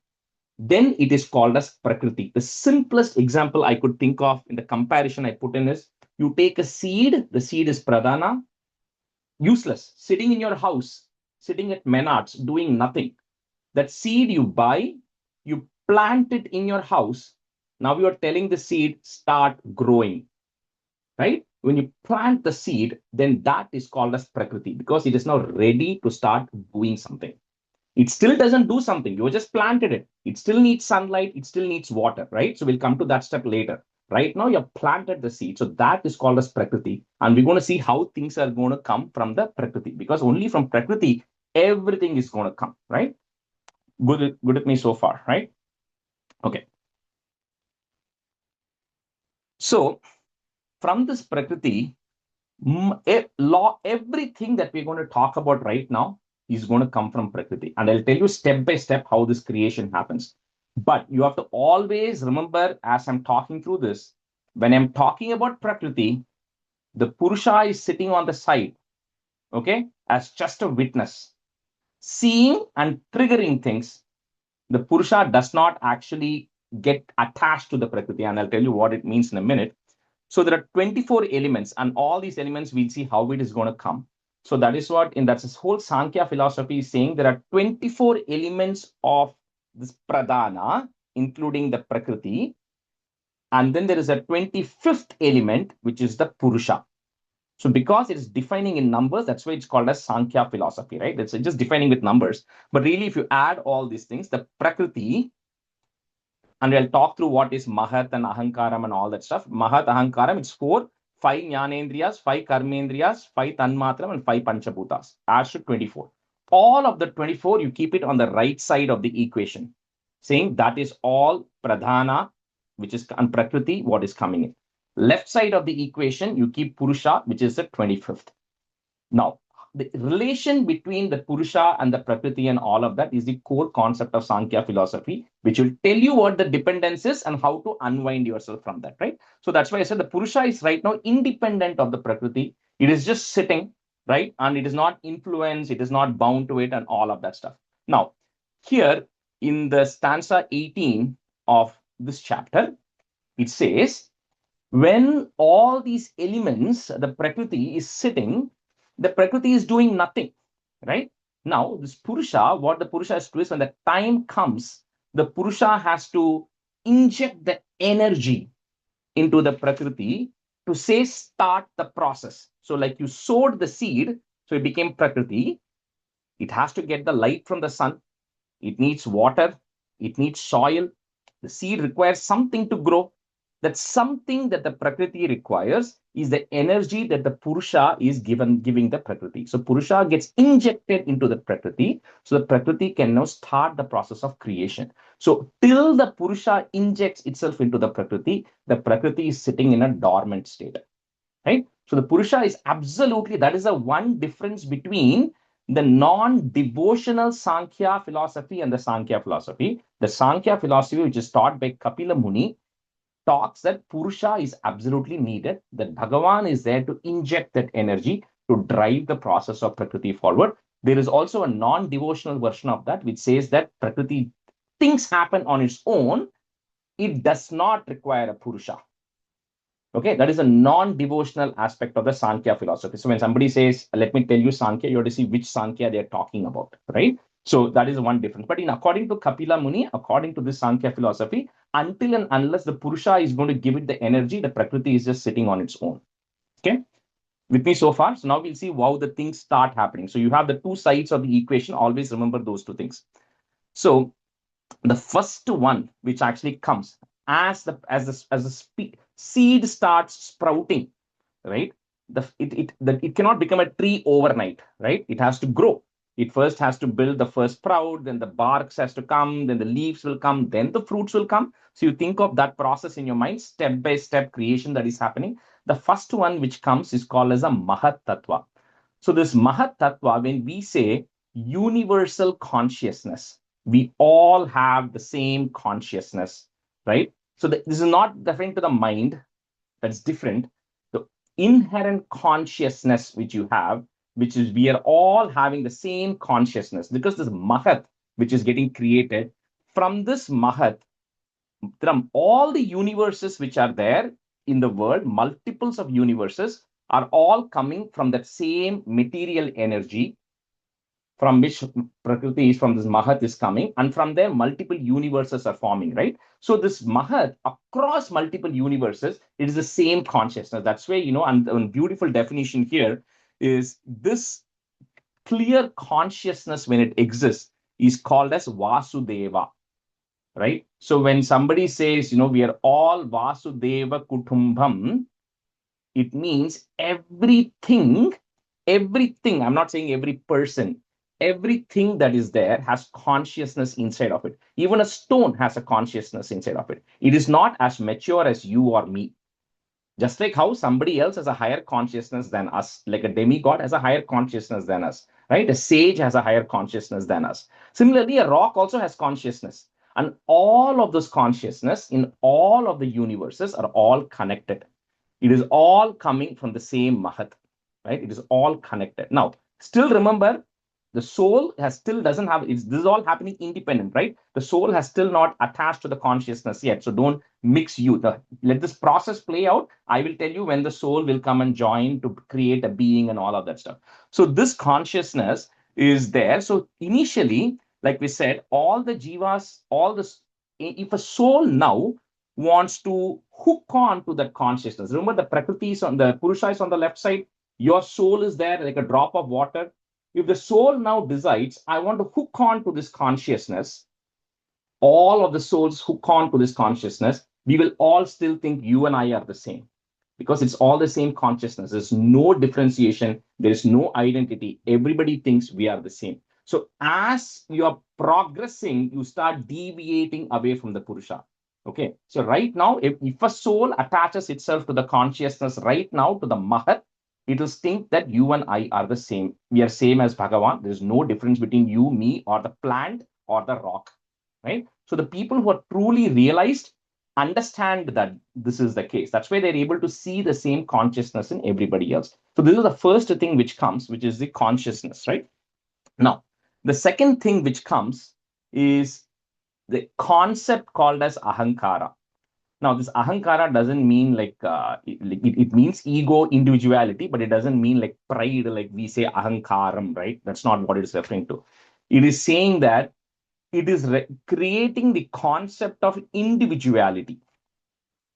Then it is called as prakriti. The simplest example I could think of in the comparison I put in is, you take a seed, the seed is pradhana, useless, sitting in your house, sitting at Menards, doing nothing. That seed you buy, you plant it in your house. Now you are telling the seed, start growing, right? When you plant the seed, then that is called as prakriti, because it is now ready to start doing something. It still doesn't do something. You just planted it. It still needs sunlight. It still needs water, right? So we'll come to that step later. Right now, you've planted the seed. So that is called as prakriti. And we're going to see how things are going to come from the prakriti, because only from prakriti, everything is going to come, right? Good with me so far, right? Okay. So from this prakriti, everything that we're going to talk about right now is going to come from prakriti. And I'll tell you step by step how this creation happens. But you have to always remember, as I'm talking through this, when I'm talking about prakriti, the Purusha is sitting on the side, okay, as just a witness, seeing and triggering things. The Purusha does not actually get attached to the prakriti, and I'll tell you what it means in a minute. So there are 24 elements, and all these elements, we'll see how it is going to come. So that is what, that's this whole Sankhya philosophy is saying. There are 24 elements of this pradhana, including the prakriti. And then there is a 25th element, which is the Purusha. So because it is defining in numbers, that's why it's called as Sankhya philosophy, right? It's just defining with numbers. But really, if you add all these things, the prakriti, and we'll talk through what is Mahat and Ahankaram and all that stuff. Mahat, Ahankaram, it's 4, 5 Jnanendriyas, 5 Karmendriyas, 5 Tanmatram, and 5 Panchabhutas. Adds to 24. All of the 24, you keep it on the right side of the equation, saying that is all pradhana, which is, and prakriti, what is coming in. Left side of the equation, you keep Purusha, which is the 25th. Now, the relation between the Purusha and the Prakriti and all of that is the core concept of Sankhya philosophy, which will tell you what the dependence is and how to unwind yourself from that, right? So that's why I said the Purusha is right now independent of the Prakriti. It is just sitting, right? And it is not influenced, it is not bound to it and all of that stuff. Now, here in the stanza 18 of this chapter, it says, when all these elements, the Prakriti is sitting, the Prakriti is doing nothing, right? Now, this Purusha, what the Purusha has to do is when the time comes, the Purusha has to inject the energy into the Prakriti to say, start the process. So like you sowed the seed, so it became Prakriti. It has to get the light from the sun. It needs water. It needs soil. The seed requires something to grow. That something that the Prakriti requires is the energy that the Purusha is giving the Prakriti. So Purusha gets injected into the Prakriti, so the Prakriti can now start the process of creation. So till the Purusha injects itself into the Prakriti is sitting in a dormant state, right? So the Purusha is absolutely, that is the one difference between the non-devotional Sankhya philosophy and the Sankhya philosophy. The Sankhya philosophy, which is taught by Kapila Muni, talks that Purusha is absolutely needed, that Bhagavan is there to inject that energy to drive the process of Prakriti forward. There is also a non-devotional version of that, which says that Prakriti, things happen on its own. It does not require a Purusha. Okay, that is a non-devotional aspect of the Sankhya philosophy. So when somebody says, let me tell you Sankhya, you have to see which Sankhya they're talking about, right? So that is one difference. But according to Kapila Muni, according to this Sankhya philosophy, until and unless the Purusha is going to give it the energy, the Prakriti is just sitting on its own. Okay, with me so far? So now we'll see how the things start happening. So you have the two sides of the equation. Always remember those two things. So the first one, which actually comes as the seed starts sprouting, right? It cannot become a tree overnight, right? It has to grow. It first has to build the first sprout, then the barks has to come, then the leaves will come, then the fruits will come. So you think of that process in your mind, step by step creation that is happening. The first one which comes is called as a Mahat Tattva. So this Mahat Tattva, when we say universal consciousness, we all have the same consciousness, right? So this is not referring to the mind, that's different. The inherent consciousness which you have, which is we are all having the same consciousness, because this Mahat, which is getting created, from this Mahat, from all the universes which are there in the world, multiples of universes are all coming from that same material energy from which Prakriti is, from this Mahat is coming, and from there multiple universes are forming, right? So this Mahat across multiple universes, it is the same consciousness. That's why, and a beautiful definition here is this clear consciousness when it exists is called as Vasudeva, right? So when somebody says, we are all Vasudeva Kutumbam, it means everything, I'm not saying every person, everything that is there has consciousness inside of it. Even a stone has a consciousness inside of it. It is not as mature as you or me. Just like how somebody else has a higher consciousness than us, like a demigod has a higher consciousness than us, right? A sage has a higher consciousness than us. Similarly, a rock also has consciousness. And all of this consciousness in all of the universes are all connected. It is all coming from the same Mahat, right? It is all connected. Now, still remember, the soul doesn't have, this is all happening independent, right? The soul has still not attached to the consciousness yet. So don't mix let this process play out. I will tell you when the soul will come and join to create a being and all of that stuff. So this consciousness is there. So initially, like we said, all the jivas, if a soul now wants to hook on to that consciousness. Remember, the Prakriti is on the Purusha is on the left side. Your soul is there like a drop of water. If the soul now decides, I want to hook on to this consciousness, all of the souls hook on to this consciousness, we will all still think you and I are the same, because it's all the same consciousness. There's no differentiation. There is no identity. Everybody thinks we are the same. So as you are progressing, you start deviating away from the Purusha. Okay. So right now, if a soul attaches itself to the consciousness right now, to the Mahat, it will think that you and I are the same. We are same as Bhagavan. There's no difference between you, me, or the plant or the rock, right? So the people who are truly realized understand that this is the case. That's why they're able to see the same consciousness in everybody else. So this is the first thing which comes, which is the consciousness, right? Now, the second thing which comes is the concept called as ahankara. Now, this ahankara doesn't mean it means ego, individuality, but it doesn't mean like pride, like we say ahankaram, right? That's not what it is referring to. It is saying that it is creating the concept of individuality.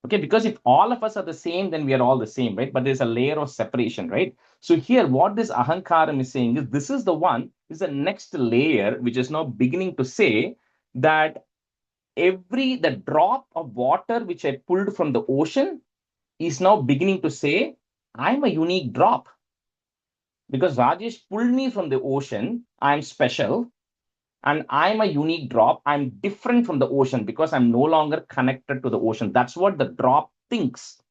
Okay, because if all of us are the same, then we are all the same, right? But there's a layer of separation, right? So here, what this ahankaram is saying is this is the next layer, which is now beginning to say that the drop of water which I pulled from the ocean is now beginning to say, I'm a unique drop. Because Rajesh pulled me from the ocean, I'm special, and I'm a unique drop. I'm different from the ocean because I'm no longer connected to the ocean. That's what the drop thinks,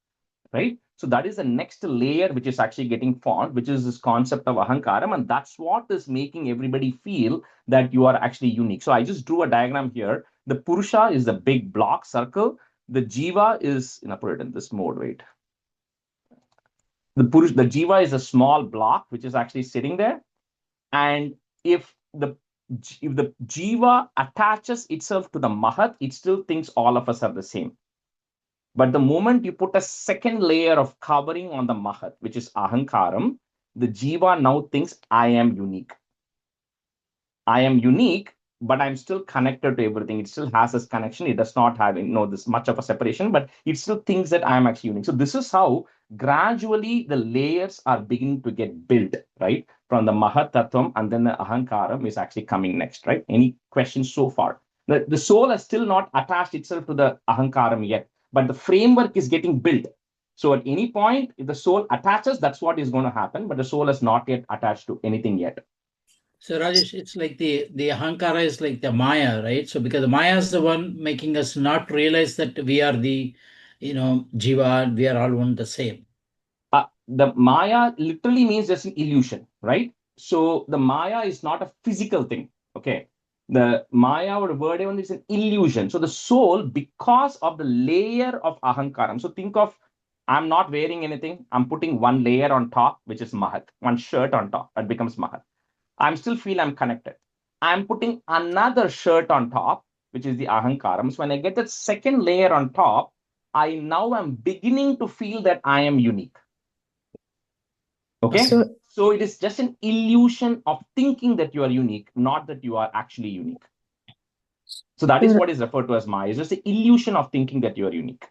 right? So that is the next layer which is actually getting formed, which is this concept of ahankaram. And that's what is making everybody feel that you are actually unique. So I just drew a diagram here. The Purusha is the big block circle. The Jiva is, put it in this mode, wait. The Jiva is a small block which is actually sitting there. And if the Jiva attaches itself to the Mahat, it still thinks all of us are the same. But the moment you put a second layer of covering on the Mahat, which is Ahankaram, the Jiva now thinks I am unique. I am unique, but I'm still connected to everything. It still has this connection. It does not have this much of a separation, but it still thinks that I am actually unique. So this is how gradually the layers are beginning to get built, right? From the Mahat Tattvam, and then the Ahankaram is actually coming next, right? Any questions so far? The soul has still not attached itself to the Ahankaram yet, but the framework is getting built. So at any point, if the soul attaches, that's what is going to happen, but the soul has not yet attached to anything yet. So Rajesh, it's like the ahankara is like the Maya, right? So because the Maya is the one making us not realize that we are the, Jiva, we are all one the same. The Maya literally means just an illusion, right? So the Maya is not a physical thing, okay? The Maya or word even is an illusion. So the soul, because of the layer of ahankaram, so think of, I'm not wearing anything, I'm putting one layer on top, which is Mahat, one shirt on top, that becomes Mahat. I'm still feel I'm connected. I'm putting another shirt on top, which is the ahankaram. So when I get that second layer on top, I now am beginning to feel that I am unique. Okay, so it is just an illusion of thinking that you are unique, not that you are actually unique. So that is what is referred to as Maya. It's just the illusion of thinking that you are unique.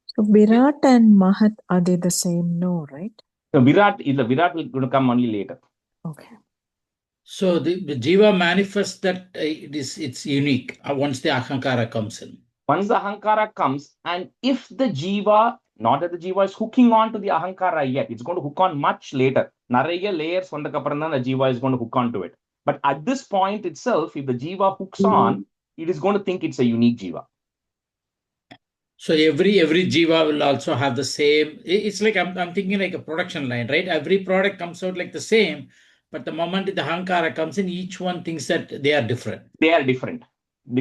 So Virat and Mahat, are they the same? No, right? So Virat will going to come only later. Okay. So the Jiva manifests that it's unique once the ahankara comes in. Once the ahankara comes, and if the Jiva, not that the Jiva is hooking on to the ahankara yet, it's going to hook on much later. Naraya layers on the Jiva is going to hook on to it. But at this point itself, if the Jiva hooks on, it is going to think it's a unique Jiva. So every Jiva will also have the same. It's like I'm thinking like a production line, right? Every product comes out like the same, but the moment the ahankara comes in, each one thinks that they are different. They are different.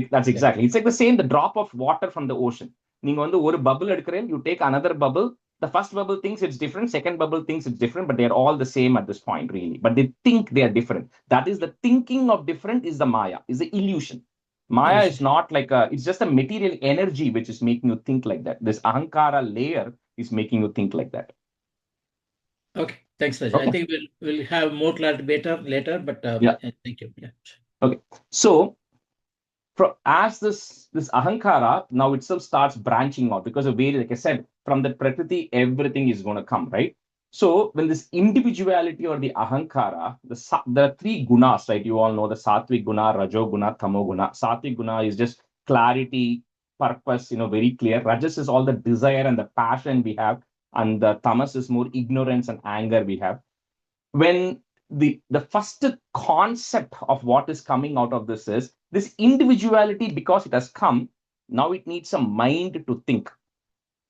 That's exactly. It's like the same, the drop of water from the ocean. You bubble, you take another bubble. The first bubble thinks it's different. Second bubble thinks it's different, but they're all the same at this point, really. But they think they are different. That is the thinking of different is the Maya, is the illusion. Maya is not like it's just a material energy which is making you think like that. This ahankara layer is making you think like that. Okay, thanks, Raj. Okay. I think we'll have more clarity later, but yeah. Thank you. Yeah. Okay, so as this ahankara now itself starts branching out, because of like I said, from the prakriti, everything is going to come, right? So when this individuality or the ahankara, there are three gunas, right? You all know the sattvic guna, rajo guna, tamo guna. Sattvic guna is just clarity, purpose, very clear. Rajas is all the desire and the passion we have, and the tamas is more ignorance and anger we have. When the first concept of what is coming out of this is this individuality, because it has come, now it needs a mind to think,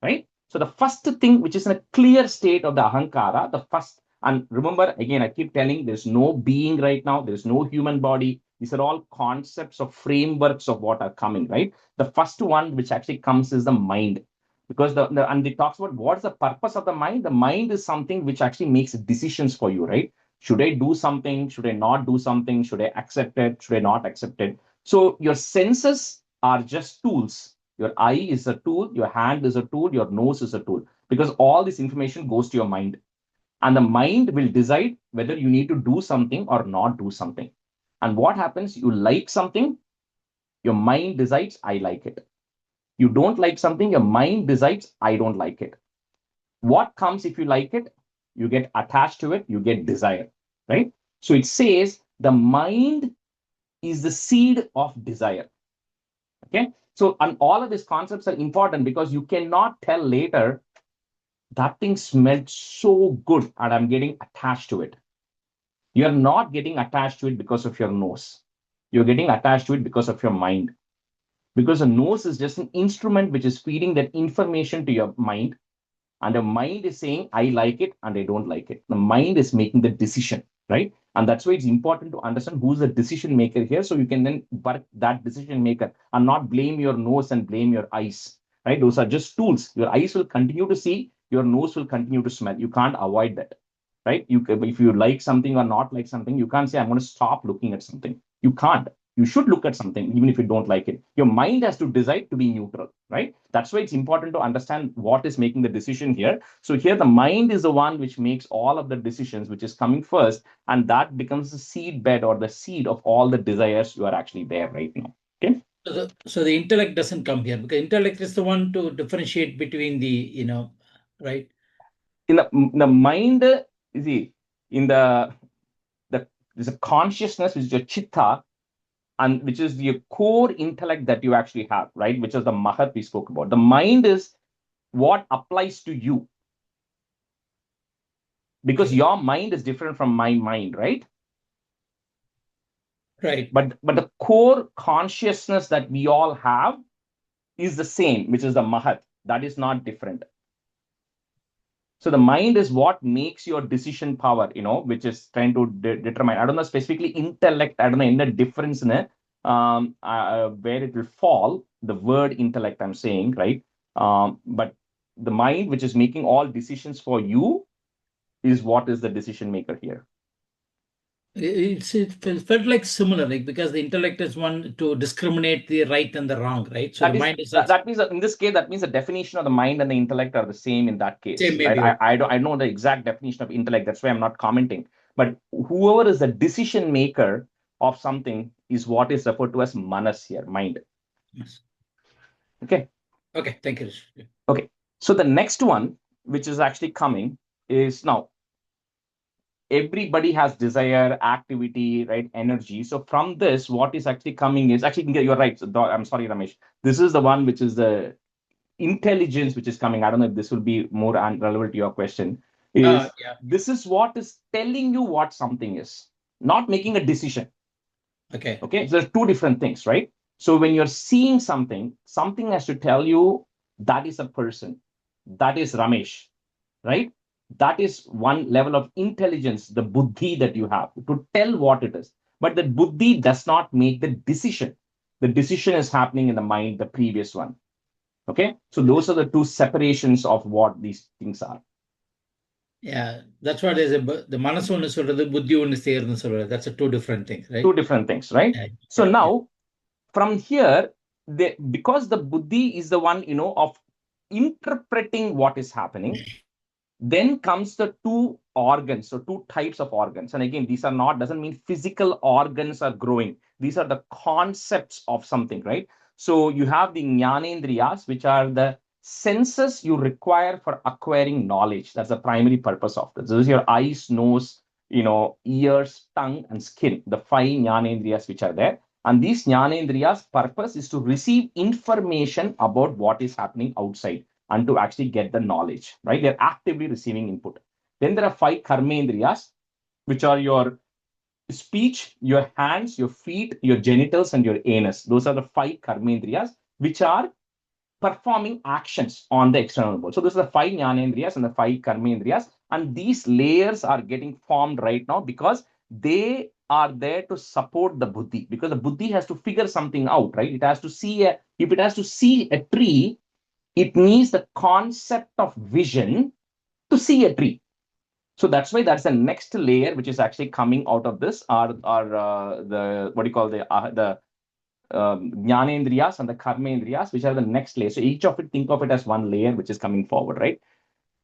right? So the first thing, which is in a clear state of the ahankara, the first, and remember, again, I keep telling, there's no being right now, there's no human body. These are all concepts of frameworks of what are coming, right? The first one which actually comes is the mind. Because and it talks about what's the purpose of the mind. The mind is something which actually makes decisions for you, right? Should I do something? Should I not do something? Should I accept it? Should I not accept it? So your senses are just tools. Your eye is a tool, your hand is a tool, your nose is a tool, because all this information goes to your mind. And the mind will decide whether you need to do something or not do something. And what happens? You like something, your mind decides, I like it. You don't like something, your mind decides, I don't like it. What comes if you like it? You get attached to it, you get desire, right? So it says the mind is the seed of desire. Okay, so and all of these concepts are important, because you cannot tell later that thing smelled so good and I'm getting attached to it. You're not getting attached to it because of your nose. You're getting attached to it because of your mind. Because the nose is just an instrument which is feeding that information to your mind. and the mind is saying, I like it and I don't like it. The mind is making the decision, right? And that's why it's important to understand who's the decision maker here. So you can then work that decision maker and not blame your nose and blame your eyes, right? Those are just tools. Your eyes will continue to see, your nose will continue to smell. You can't avoid that, right? If you like something or not like something, you can't say, I'm going to stop looking at something. You can't. You should look at something, even if you don't like it. Your mind has to decide to be neutral, right? That's why it's important to understand what is making the decision here. So here, the mind is the one which makes all of the decisions, which is coming first, and that becomes the seed bed or the seed of all the desires you are actually there right now. Okay. So the intellect doesn't come here, because intellect is the one to differentiate between the, right? In the mind, you see, in there's a consciousness, which is your chitta, and which is the core intellect that you actually have, right? Which is the mahat we spoke about. The mind is what applies to you, because Okay. your mind is different from my mind, right? Right. But the core consciousness that we all have is the same, which is the mahat. That is not different. So the mind is what makes your decision power, which is trying to determine. I don't know specifically intellect. I don't know any difference in it, where it will fall. The word intellect, I'm saying, right? But the mind, which is making all decisions for you, is what is the decision maker here. It felt like similar, like, because the intellect is one to discriminate the right and the wrong, right? So the mind is that means that in this case, that means the definition of the mind and the intellect are the same in that case. Same, right? maybe. I know the exact definition of intellect. That's why I'm not commenting. But whoever is the decision maker of something is what is referred to as manas here, mind. Yes. Okay. Okay. Thank you. Okay. So the next one, which is actually coming, is now everybody has desire, activity, right? Energy. So from this, what is actually coming is actually, you're right. I'm sorry, Ramesh. This is the one which is the intelligence which is coming. I don't know if this will be more relevant to your question. Yeah. This is what is telling you what something is, not making a decision. Okay. Okay. So there's two different things, right? So when you're seeing something has to tell you that is a person, that is Ramesh, right? That is one level of intelligence, the buddhi that you have to tell what it is. But the buddhi does not make the decision. The decision is happening in the mind, the previous one. Okay. So those are the two separations of what these things are. Yeah. That's what is the manas one is the buddhi one is there. That's a two different things, right? Two different things, right? Yeah. So now from here, because the buddhi is the one, of interpreting what is happening, then comes the two organs, so two types of organs. And again, these are not, doesn't mean physical organs are growing. These are the concepts of something, right? So you have the jnanendriyas, which are the senses you require for acquiring knowledge. That's the primary purpose of this. This is your eyes, nose, ears, tongue, and skin, the five jnanendriyas which are there. And these jnanendriyas' purpose is to receive information about what is happening outside and to actually get the knowledge, right? They're actively receiving input. Then there are five karmendriyas, which are your speech, your hands, your feet, your genitals, and your anus. Those are the five karmendriyas, which are performing actions on the external world. So those are the five jnanendriyas and the five karmendriyas. And these layers are getting formed right now because they are there to support the buddhi, because the buddhi has to figure something out, right? It has to see if it has to see a tree, it needs the concept of vision to see a tree. So that's why that's the next layer which is actually coming out of this are the what do you call the jnanendriyas and the karmendriyas, which are the next layer. So each of it, think of it as one layer which is coming forward, right?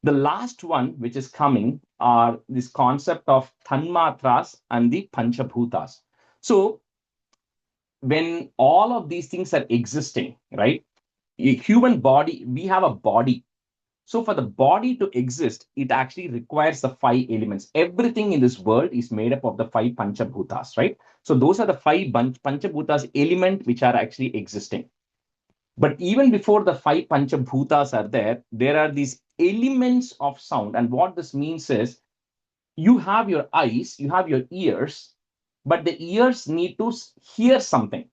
The last one which is coming are this concept of tanmatras and the panchabhutas. So when all of these things are existing, right? A human body, we have a body. So for the body to exist, it actually requires the five elements. Everything in this world is made up of the five panchabhutas, right? So those are the five panchabhutas element which are actually existing. But even before the five panchabhutas are there are these elements of sound. And what this means is you have your eyes, you have your ears, but the ears need to hear something,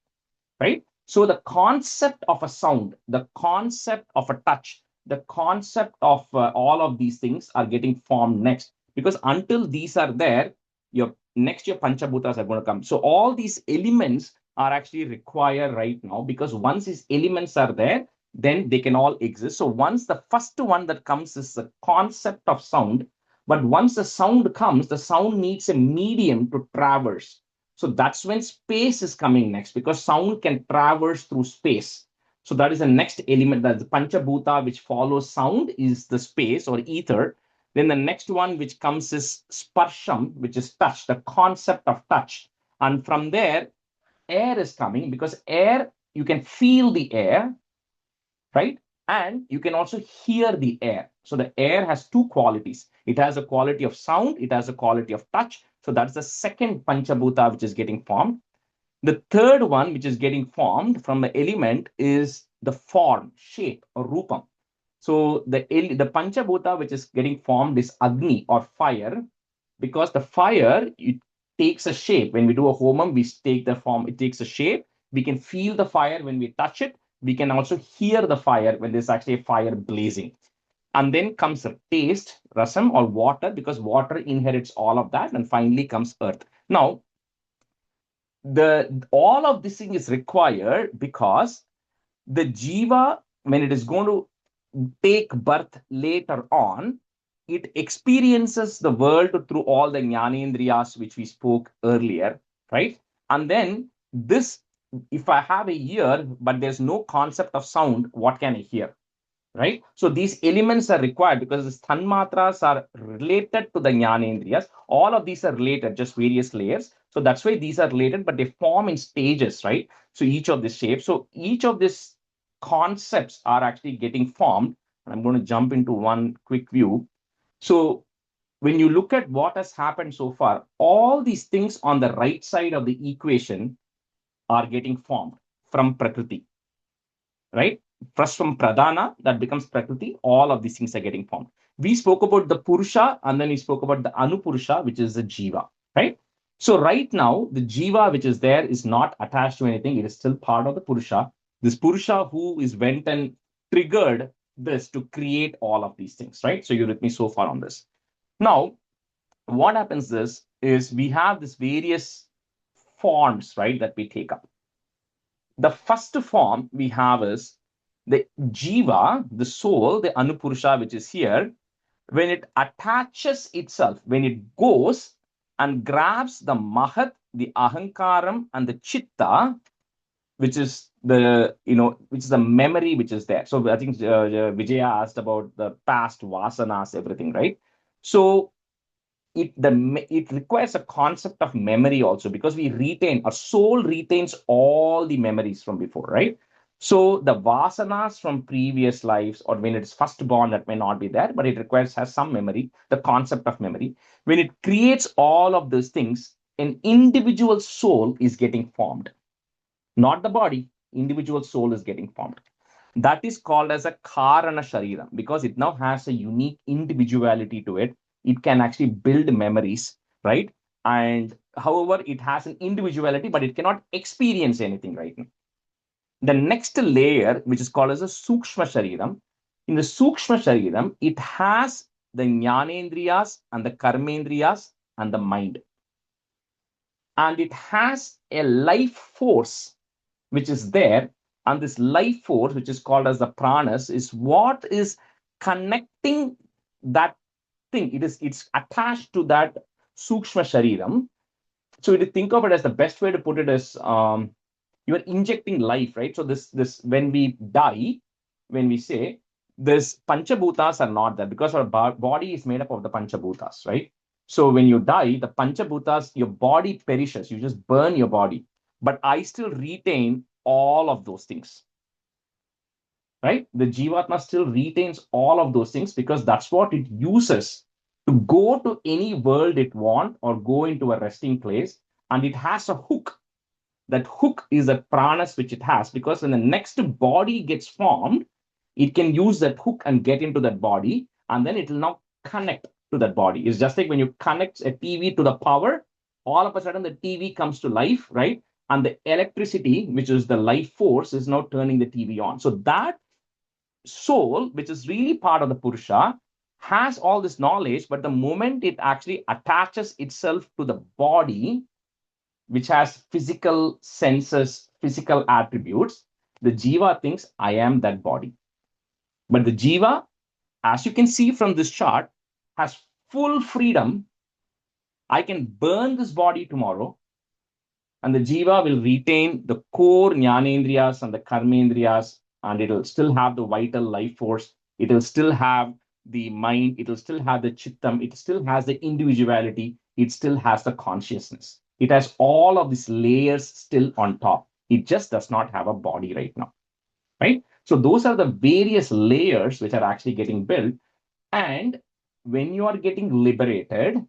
right? So the concept of a sound, the concept of a touch, the concept of all of these things are getting formed next. Because until these are there, your Panchabhutas are going to come. So all these elements are actually required right now, because once these elements are there, then they can all exist. So once the first one that comes is the concept of sound, but once the sound comes, the sound needs a medium to traverse. So that's when space is coming next, because sound can traverse through space. So that is the next element, that the Panchabhuta which follows sound is the space or ether. Then the next one which comes is sparsham, which is touch, the concept of touch. And from there, air is coming, because air, you can feel the air, right? And you can also hear the air. So the air has two qualities. It has a quality of sound, it has a quality of touch. So that's the second Panchabhuta which is getting formed. The third one which is getting formed from the element is the form, shape, or rupam. So the Panchabhuta which is getting formed is Agni or fire, because the fire, it takes a shape. When we do a homam, we take the form, it takes a shape. We can feel the fire when we touch it. We can also hear the fire when there's actually a fire blazing. And then comes the taste, rasam, or water, because water inherits all of that. And finally comes earth. Now, all of this thing is required because the jiva, when it is going to take birth later on, it experiences the world through all the jnanendriyas which we spoke earlier, right? And then this, if I have a ear but there's no concept of sound, what can I hear? Right? So these elements are required because the tanmatras are related to the jnanendriyas. All of these are related, just various layers. So that's why these are related, but they form in stages, right? So each of the shapes, so each of these concepts are actually getting formed. And I'm going to jump into one quick view. So when you look at what has happened so far, all these things on the right side of the equation are getting formed from Prakriti, right? First from Pradhana, that becomes Prakriti, all of these things are getting formed. We spoke about the Purusha, and then we spoke about the Anupurusha, which is the Jiva, right? So right now, the Jiva, which is there, is not attached to anything. It is still part of the Purusha. This Purusha who is went and triggered this to create all of these things, right? So you're with me so far on this. Now, what happens is we have these various forms, right, that we take up. The first form we have is the jiva, the soul, the Anupurusha, which is here. When it attaches itself, when it goes and grabs the Mahat, the Ahankaram, and the Chitta, which is which is the memory which is there. So I think Vijaya asked about the past vasanas, everything, right? So it requires a concept of memory also, because we retain, our soul retains all the memories from before, right? So the vasanas from previous lives, or when it's first born, that may not be there, but it has some memory, the concept of memory. When it creates all of those things, an individual soul is getting formed, not the body. Individual soul is getting formed. That is called as a Karana Shariram, because it now has a unique individuality to it. It can actually build memories, right? And however, it has an individuality, but it cannot experience anything right now. The next layer, which is called as a Sukshma Shariram, in the Sukshma Shariram, it has the Jnanendriyas and the Karmendriyas and the mind. And it has a life force which is there. And this life force, which is called as the pranas, is what is connecting that thing. It's attached to that sukshma shariram. So to think of it, as the best way to put it is, you are injecting life, right? So this when we die, when we say this panchabhutas are not there, because our body is made up of the panchabhutas, right? So when you die, the panchabhutas, your body perishes. You just burn your body, but I still retain all of those things, right? The jivatma still retains all of those things, because that's what it uses to go to any world it wants or go into a resting place. And it has a hook. That hook is a pranas which it has, because when the next body gets formed, it can use that hook and get into that body, and then it will now connect to that body. It's just like when you connect a TV to the power, all of a sudden the TV comes to life, right? And the electricity, which is the life force, is now turning the TV on. So that soul, which is really part of the Purusha, has all this knowledge, but the moment it actually attaches itself to the body, which has physical senses, physical attributes, the Jiva thinks, I am that body. But the Jiva, as you can see from this chart, has full freedom. I can burn this body tomorrow, and the Jiva will retain the core Jnanendriyas and the Karmendriyas, and it will still have the vital life force. It will still have the mind. It will still have the Chittam. It still has the individuality. It still has the consciousness. It has all of these layers still on top. It just does not have a body right now, right? So those are the various layers which are actually getting built. And when you are getting liberated,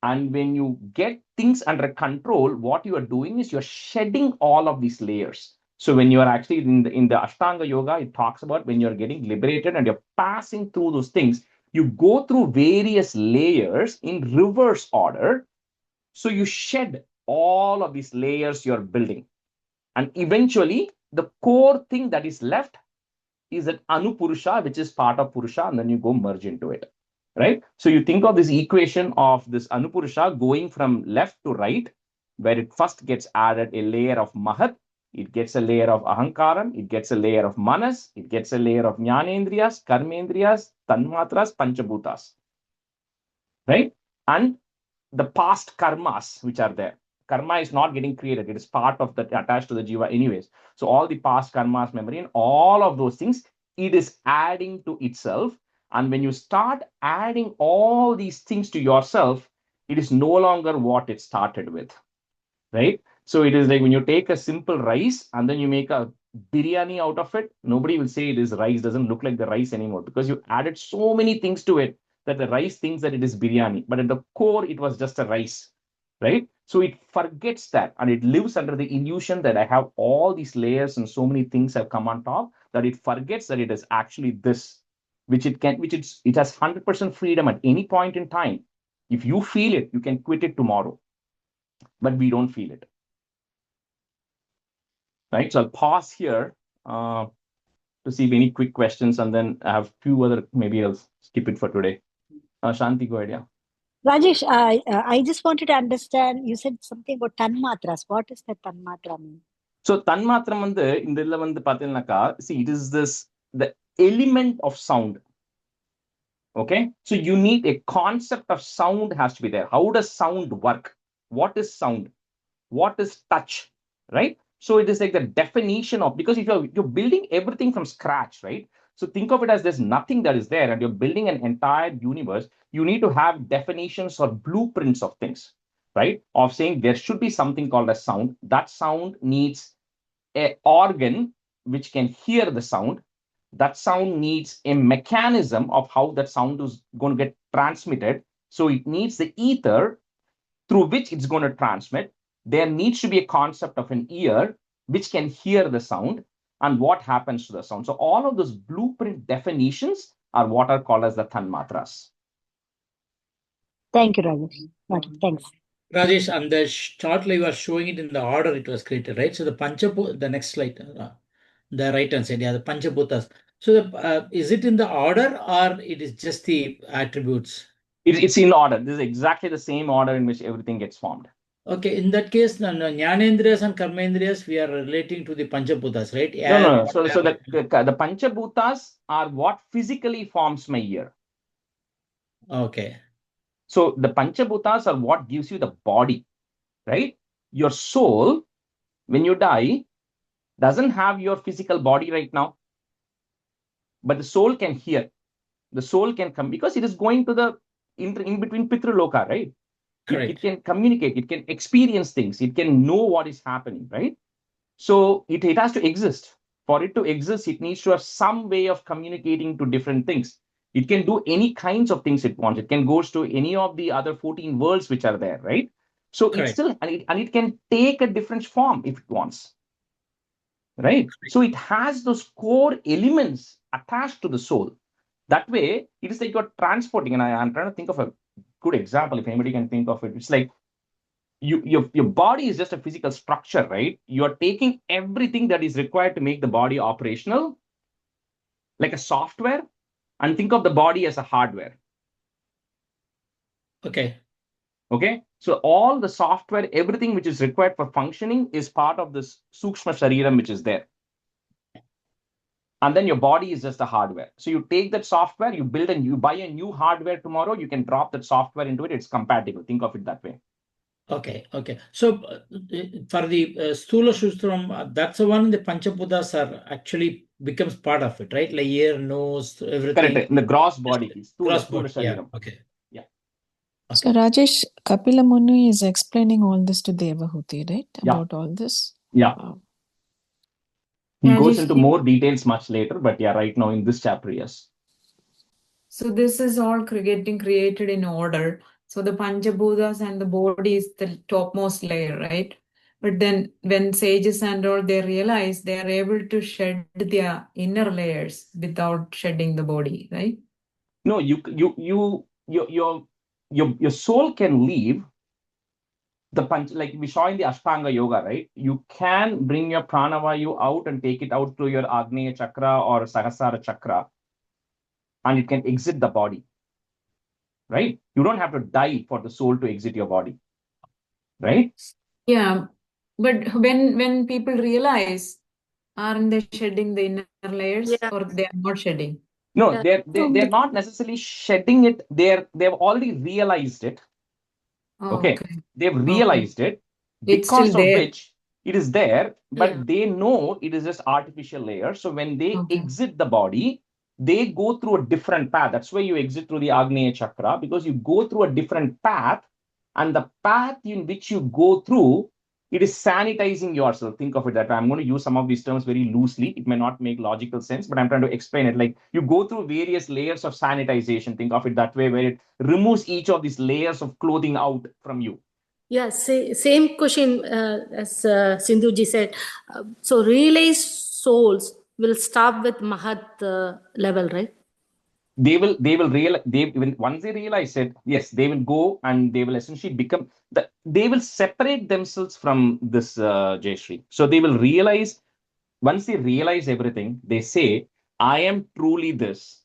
and when you get things under control, what you are doing is you're shedding all of these layers. So when you are actually in the Ashtanga Yoga, it talks about when you're getting liberated and you're passing through those things, you go through various layers in reverse order. So you shed all of these layers you're building. And eventually, the core thing that is left is that Anupurusha, which is part of Purusha, and then you go merge into it, right? So you think of this equation of this Anupurusha going from left to right, where it first gets added a layer of Mahat, it gets a layer of Ahankaram, it gets a layer of Manas, it gets a layer of Jnanendriyas, Karmendriyas, Tanmatras, Panchabhutas, right? And the past karmas which are there. Karma is not getting created. It is part of the attached to the jiva anyways. So all the past karmas, memory, and all of those things, it is adding to itself. And when you start adding all these things to yourself, it is no longer what it started with, right? So it is like when you take a simple rice and then you make a biryani out of it, nobody will say it is rice, doesn't look like the rice anymore, because you added so many things to it that the rice thinks that it is biryani, but at the core, it was just a rice, right? So it forgets that, and it lives under the illusion that I have all these layers and so many things have come on top, that it forgets that it is actually this, which it has 100% freedom at any point in time. If you feel it, you can quit it tomorrow, but we don't feel it, right? So I'll pause here to see if any quick questions, and then I have few other, maybe I'll skip it for today. Shanti, go ahead, yeah. Rajesh, I just wanted to understand, you said something about tanmatras. What does that tanmatra mean? So tanmatram வந்து இந்த இதுல வந்து பாத்தீங்கன்னாக்கா, see, it is the element of sound. Okay, so you need a concept of sound has to be there. How does sound work? What is sound? What is touch? Right? So it is like the definition of, because if you're building everything from scratch, right? So think of it as there's nothing that is there, and you're building an entire universe. You need to have definitions or blueprints of things, right? Of saying there should be something called a sound. That sound needs an organ which can hear the sound. That sound needs a mechanism of how that sound is going to get transmitted. So it needs the ether through which it's going to transmit. There needs to be a concept of an ear which can hear the sound, and what happens to the sound. So all of those blueprint definitions are what are called as the tanmatras. Thank you, Rajesh. Okay, thanks. Rajesh, on the chart you are showing it in the order it was created, right? So the next slide, the right hand side, yeah, the Panchabhutas. So is it in the order, or it is just the attributes? It's in order. This is exactly the same order in which everything gets formed. Okay, in that case, Jnanendriyas and Karmendriyas, we are relating to the Panchabhutas, right? No. So the Panchabhutas are what physically forms my ear. Okay. So the Panchabhutas are what gives you the body, right? Your soul, when you die, doesn't have your physical body right now, but the soul can hear. The soul can come, because it is going to the in between Pitraloka, right? It can communicate, it can experience things, it can know what is happening, right? So it has to exist. For it to exist, it needs to have some way of communicating to different things. It can do any kinds of things it wants. It can go to any of the other 14 worlds which are there, right? So it's still, and it can take a different form if it wants, right? So it has those core elements attached to the soul. That way, it is like you're transporting, and I'm trying to think of a good example, if anybody can think of it. It's like your body is just a physical structure, right? You're taking everything that is required to make the body operational, like a software, and think of the body as a hardware. Okay. Okay, so all the software, everything which is required for functioning is part of this Sukshma Shariram which is there. And then your body is just the hardware. So you take that software, you build and you buy a new hardware tomorrow, you can drop that software into it, it's compatible. Think of it that way. Okay. So for the Stula Shustram, that's the one the Panchabhutas are actually becomes part of it, right? Like ear, nose, everything. Correct. In the gross body, Gross Stula body. Yeah. Shariram. Okay. Yeah. So Rajesh, Kapila Muni is explaining all this to Devahuti, right? Yeah. About all this? Yeah. Wow. He goes Rajesh, into more details much later, but yeah, right now in this chapter, yes. so this is all getting created in order. So the Panchabhutas and the body is the topmost layer, right? But then when sages and all, they realize they are able to shed their inner layers without shedding the body, right? No, your soul can leave the punch, like we saw in the Ashtanga Yoga, right? You can bring your pranavayu out and take it out through your Agneya Chakra or Sahasrara Chakra, and it can exit the body, right? You don't have to die for the soul to exit your body, right? Yeah, but when people realize, aren't they shedding the inner layers, or they are not shedding? No, they're not necessarily shedding it. They've already realized it. Oh, Okay, they've realized it, It's because still of there. which it is there, but they know it is just artificial layer. So when they exit the body, they go through a different path. That's why you exit through the Agneya Chakra, because you go through a different path, and the path in which you go through, it is sanitizing yourself. Think of it that way. I'm going to use some of these terms very loosely. It may not make logical sense, but I'm trying to explain it. Like you go through various layers of sanitization. Think of it that way, where it removes each of these layers of clothing out from you. Yeah, same question as Sindhuji said. So realized souls will stop with Mahat level, right? They will once they realize it, yes, they will go and they will essentially become they will separate themselves from this Jayashree. So they will realize, once they realize everything, they say, I am truly this.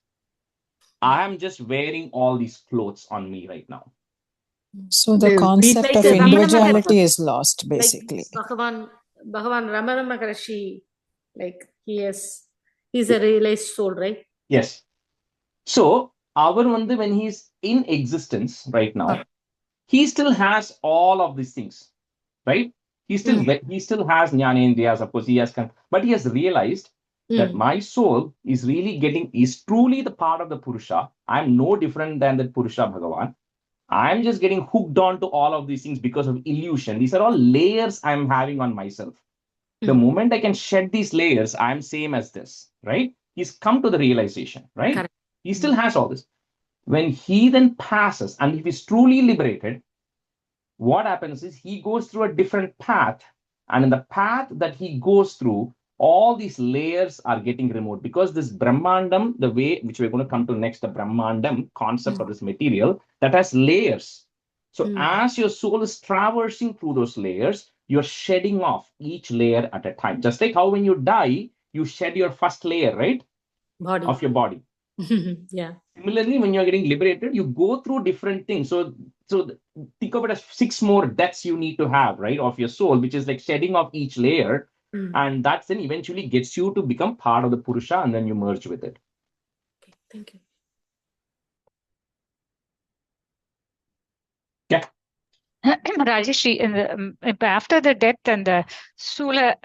I am just wearing all these clothes on me right now. So the concept like of individuality is lost, basically. Like Bhagavan Ramana Maharishi, like he's a realized soul, right? Yes. So when he's in existence right now, he still has all of these things, right? He still has jnanendriyas, of course, but he has realized that my soul is truly the part of the Purusha. I'm no different than the Purusha Bhagavan. I'm just getting hooked on to all of these things because of illusion. These are all layers I'm having on myself. The moment I can shed these layers, I'm same as this, right? He's come to the realization, right? Correct. He still has all this. When he then passes, and if he's truly liberated, what happens is he goes through a different path. And in the path that he goes through, all these layers are getting removed, because this Brahmandam, the way which we're going to come to next, the Brahmandam concept of this material, that has layers. So as your soul is traversing through those layers, you're shedding off each layer at a time. Just like how when you die, you shed your first layer, right? Body. Of your body. Yeah. Similarly, when you're getting liberated, you go through different things. So think of it as 6 more deaths you need to have, right, of your soul, which is like shedding off each layer. And that then eventually gets you to become part of the Purusha, and then you merge with it. Okay, thank you. Yeah. Rajesh, after the death and the Sula,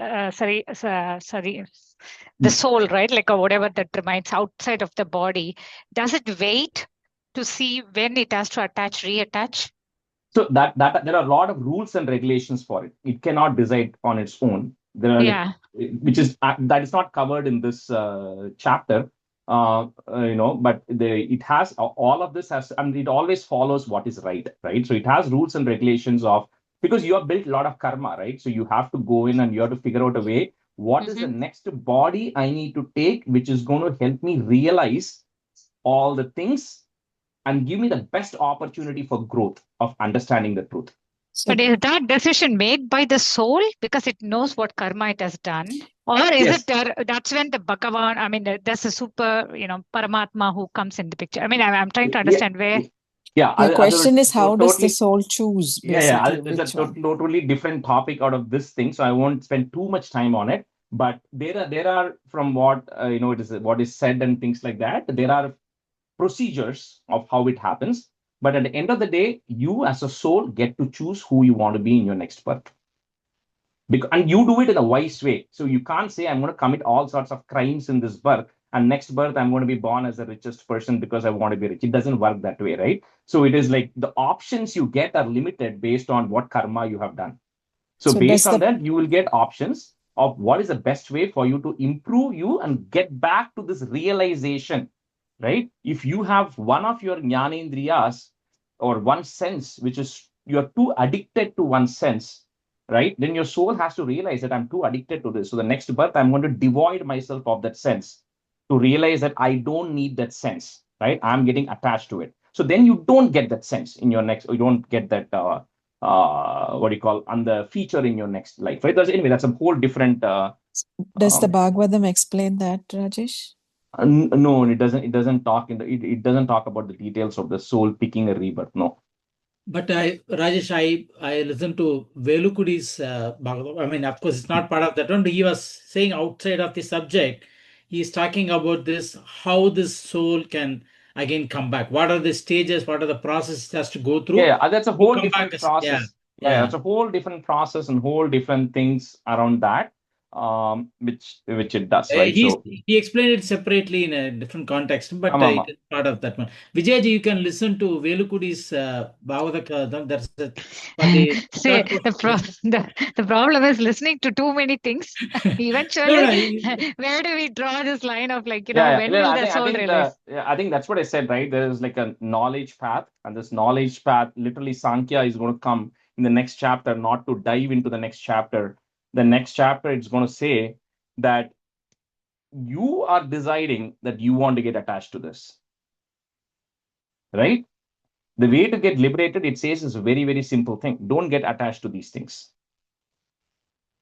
the soul, right? Like whatever that remains outside of the body, does it wait to see when it has to reattach? So that there are a lot of rules and regulations for it. It cannot decide on its own. There are which is that is not covered in this chapter. But it has all of this has, and it always follows what is right. So it has rules and regulations of, because you have built a lot of karma, right? So you have to go in and you have to figure out a way. What is the next body I need to take, which is going to help me realize all the things and give me the best opportunity for growth of understanding the truth. So But is that decision made by the soul because it knows what karma it has done? Or is Yes. it that's when the Bhagavan, I mean, there's a super, Paramatma who comes in the picture. I mean, I'm trying to understand where. Yeah. your question is how does the Totally. soul choose, Yeah. basically, It's a which one? totally different topic out of this thing, so I won't spend too much time on it. But there are from what it is what is said and things like that. There are procedures of how it happens. But at the end of the day, you as a soul get to choose who you want to be in your next birth. And you do it in a wise way. So you can't say, I'm going to commit all sorts of crimes in this birth, and next birth, I'm going to be born as the richest person because I want to be rich. It doesn't work that way, right? So it is like the options you get are limited based on what karma you have done. So based on that, you will get options of what is the best way for you to improve you and get back to this realization, right? If you have one of your jnanendriyas or one sense, which is you're too addicted to one sense, right? Then your soul has to realize that I'm too addicted to this. So the next birth, I'm going to devoid myself of that sense to realize that I don't need that sense, right? I'm getting attached to it. So then you don't get that sense in your next, you don't get that what do you call on the feature in your next life, right? Anyway, that's a whole different Does the Bhagavatam explain that, Rajesh? no, it doesn't talk it doesn't talk about the details of the soul picking a rebirth. No. But Rajesh, I listened to Velukudi's Bhagavatam. I mean, of course, it's not part of that one. But he was saying outside of the subject, he's talking about this, how this soul can again come back. What are the stages? What are the processes it has to go through? Yeah, that's a whole come different back process. Yeah, it's a whole different process and whole different things around that, which it does, right? So He explained it separately in a different context, but Amama. it is part of that one. Vijayji, you can listen to Velukudi's Bhagavatam. That's it. See, the problem is listening to too many things. Eventually, where do we draw this line of when will the soul realize? I think that's what I said, right? There's like a knowledge path, and this knowledge path, literally Sankhya is going to come in the next chapter, not to dive into the next chapter. The next chapter, it's going to say that you are deciding that you want to get attached to this, right? The way to get liberated, it says, is a very, very simple thing. Don't get attached to these things.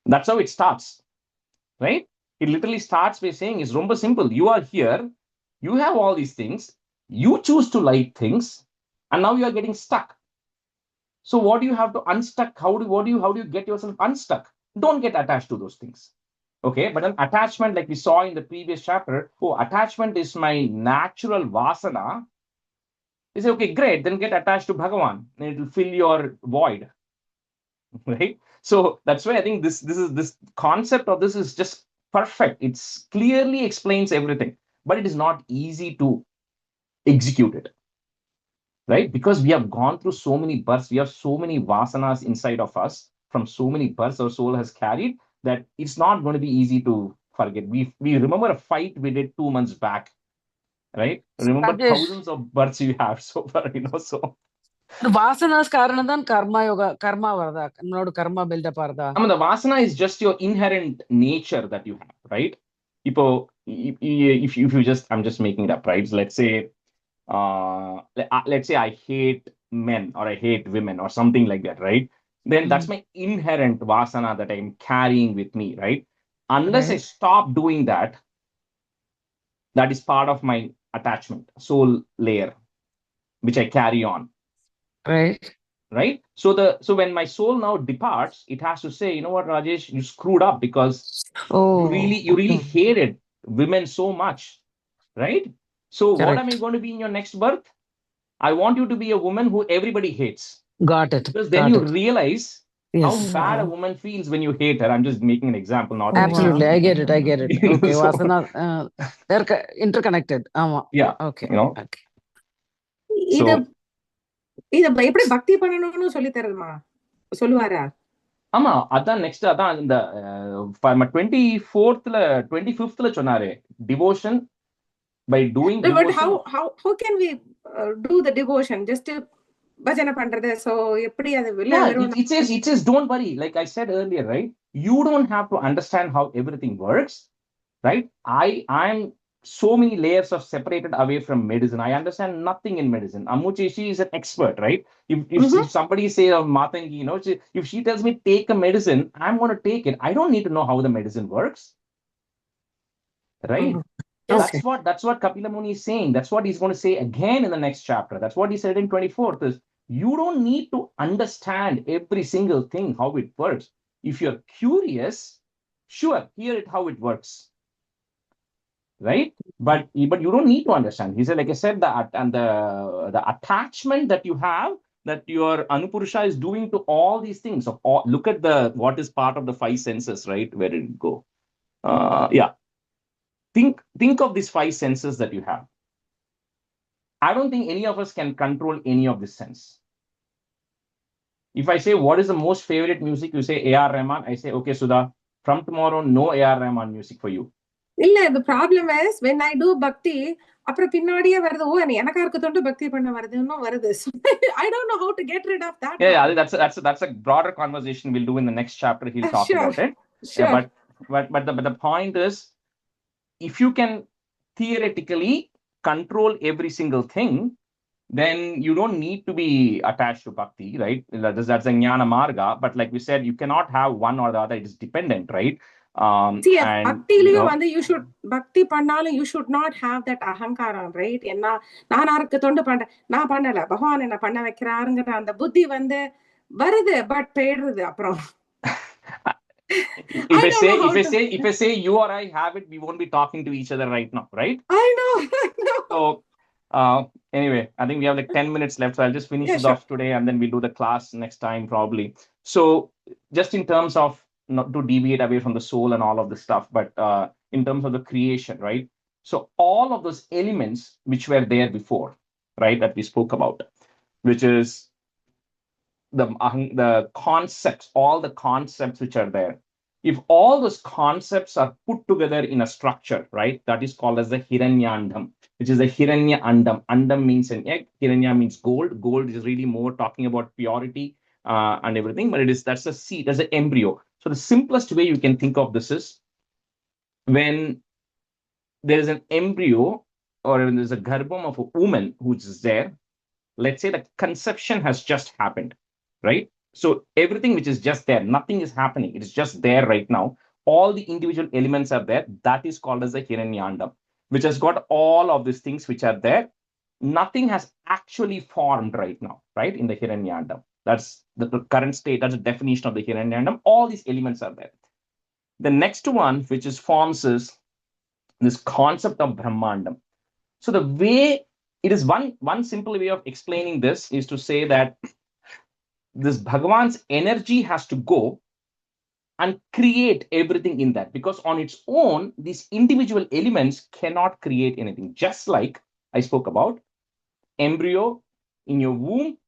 That's how it starts, right? It literally starts by saying, it's rumba simple. You are here, you have all these things, you choose to like things, and now you are getting stuck. So what do you have to unstuck? How do you get yourself unstuck? Don't get attached to those things. Okay, but an attachment, like we saw in the previous chapter, attachment is my natural vasana. You say, okay, great, then get attached to Bhagavan, and it will fill your void. Right? So that's why I think this concept of this is just perfect. It's clearly explains everything, but it is not easy to execute it. Right? Because we have gone through so many births, we have so many vasanas inside of us from so many births our soul has carried, that it's not going to be easy to forget. We remember a fight we did 2 months back, right? Remember Rajesh. thousands of births you have so far, so. The vasanas karanam karma varda. Nodu karma build up varda. I mean, the vasana is just your inherent nature that you have, right? If you just, I'm just making it up, right? So let's say I hate men or I hate women or something like that, right? Then that's my inherent vasana that I'm carrying with me, right? Unless I stop doing that, that is part of my attachment, soul layer, which I carry on. Right? So when my soul now departs, it has to say, you know what, Rajesh, you screwed up because you really hated women so much, right? So what am I going to be in your next birth? I want you to be a woman who everybody hates. Got it. Because then you realize how bad a woman feels when you hate her. I'm just making an example, not absolutely. I get it. Okay, so, vasana, they're interconnected. Yeah. Okay. Okay. இத எப்படி பக்தி பண்ணணும்னு சொல்லி தரதுமா சொல்லுவாரா? ஆமா, அதான் next, அதான் இந்த 25th சொன்னாரு, devotion by doing devotion. But how can we do the devotion? Just bhajana பண்றது. So எப்படி அது it says don't worry, like I said earlier, right? You don't have to understand how everything works, right? I'm so many layers of separated away from medicine. I understand nothing in medicine. Amuchi, she is an expert, right? If somebody say Matangi, you know, if she tells me take a medicine, I'm going to take it. I don't need to know how the medicine works, right? Yes. That's what Kapila Muni is saying. That's what he's going to say again in the next chapter. That's what he said in 24th is you don't need to understand every single thing, how it works. If you're curious, sure, hear it how it works, right? But you don't need to understand. He said, like I said, the attachment that you have, that your Anupurusha is doing to all these things. So look at what is part of the five senses, right? Where did it go? Yeah. Think of these five senses that you have. I don't think any of us can control any of this sense. If I say, what is the most favorite music? You say A.R. Rahman. I say, okay, Sudha, from tomorrow, no A.R. Rahman music for you. The problem is, when I do bhakti, அப்புறம் பின்னாடியே வருது ஓ எனக்கா இருக்கத்தோண்டு பக்தி பண்ண வருதுன்னு வருது. I don't know how to get rid of that. Yeah, that's a broader conversation we'll do in the next chapter. He'll talk about it. Sure. But the point is, if you can theoretically control every single thing, then you don't need to be attached to bhakti, right? That's a jnana marga. But like we said, you cannot have one or the other. It is dependent, right? See, bhakti you should bhakti பண்ணாலும் you should not have that ahankaram, right? என்ன நான் யாருக்கு தொண்டு பண்றேன், நான் பண்ணல, பகவான் என்ன பண்ண வைக்கிறாருங்கிற அந்த புத்தி வருது பட் போயிடுறது அப்புறம். If I say you or I have it, we won't be talking to each other right now, right? I know. So anyway, I think we have like 10 minutes left, so I'll just finish off today, and then we'll do the class next time probably. So just in terms of not to deviate away from the soul and all of this stuff, but in terms of the creation, right? So all of those elements which were there before, right, that we spoke about, which is the concepts, all the concepts which are there. If all those concepts are put together in a structure, right, that is called as the Hiranyandam, which is the Hiranya Andam. Andam means an egg. Hiranya means gold. Gold is really more talking about purity and everything, but that's a seed, that's an embryo. So the simplest way you can think of this is when there is an embryo or when there's a garbham of a woman who's there, let's say the conception has just happened, right? So everything which is just there, nothing is happening. It is just there right now. All the individual elements are there. That is called as the Hiranyandam, which has got all of these things which are there. Nothing has actually formed right now, right? In the Hiranyandam. That's the current state. That's the definition of the Hiranyandam. All these elements are there. The next one, which is forms, is this concept of Brahmandam. So the way it is one simple way of explaining this is to say that this Bhagavan's energy has to go and create everything in that, because on its own, these individual elements cannot create anything. Just like I spoke about embryo in your womb,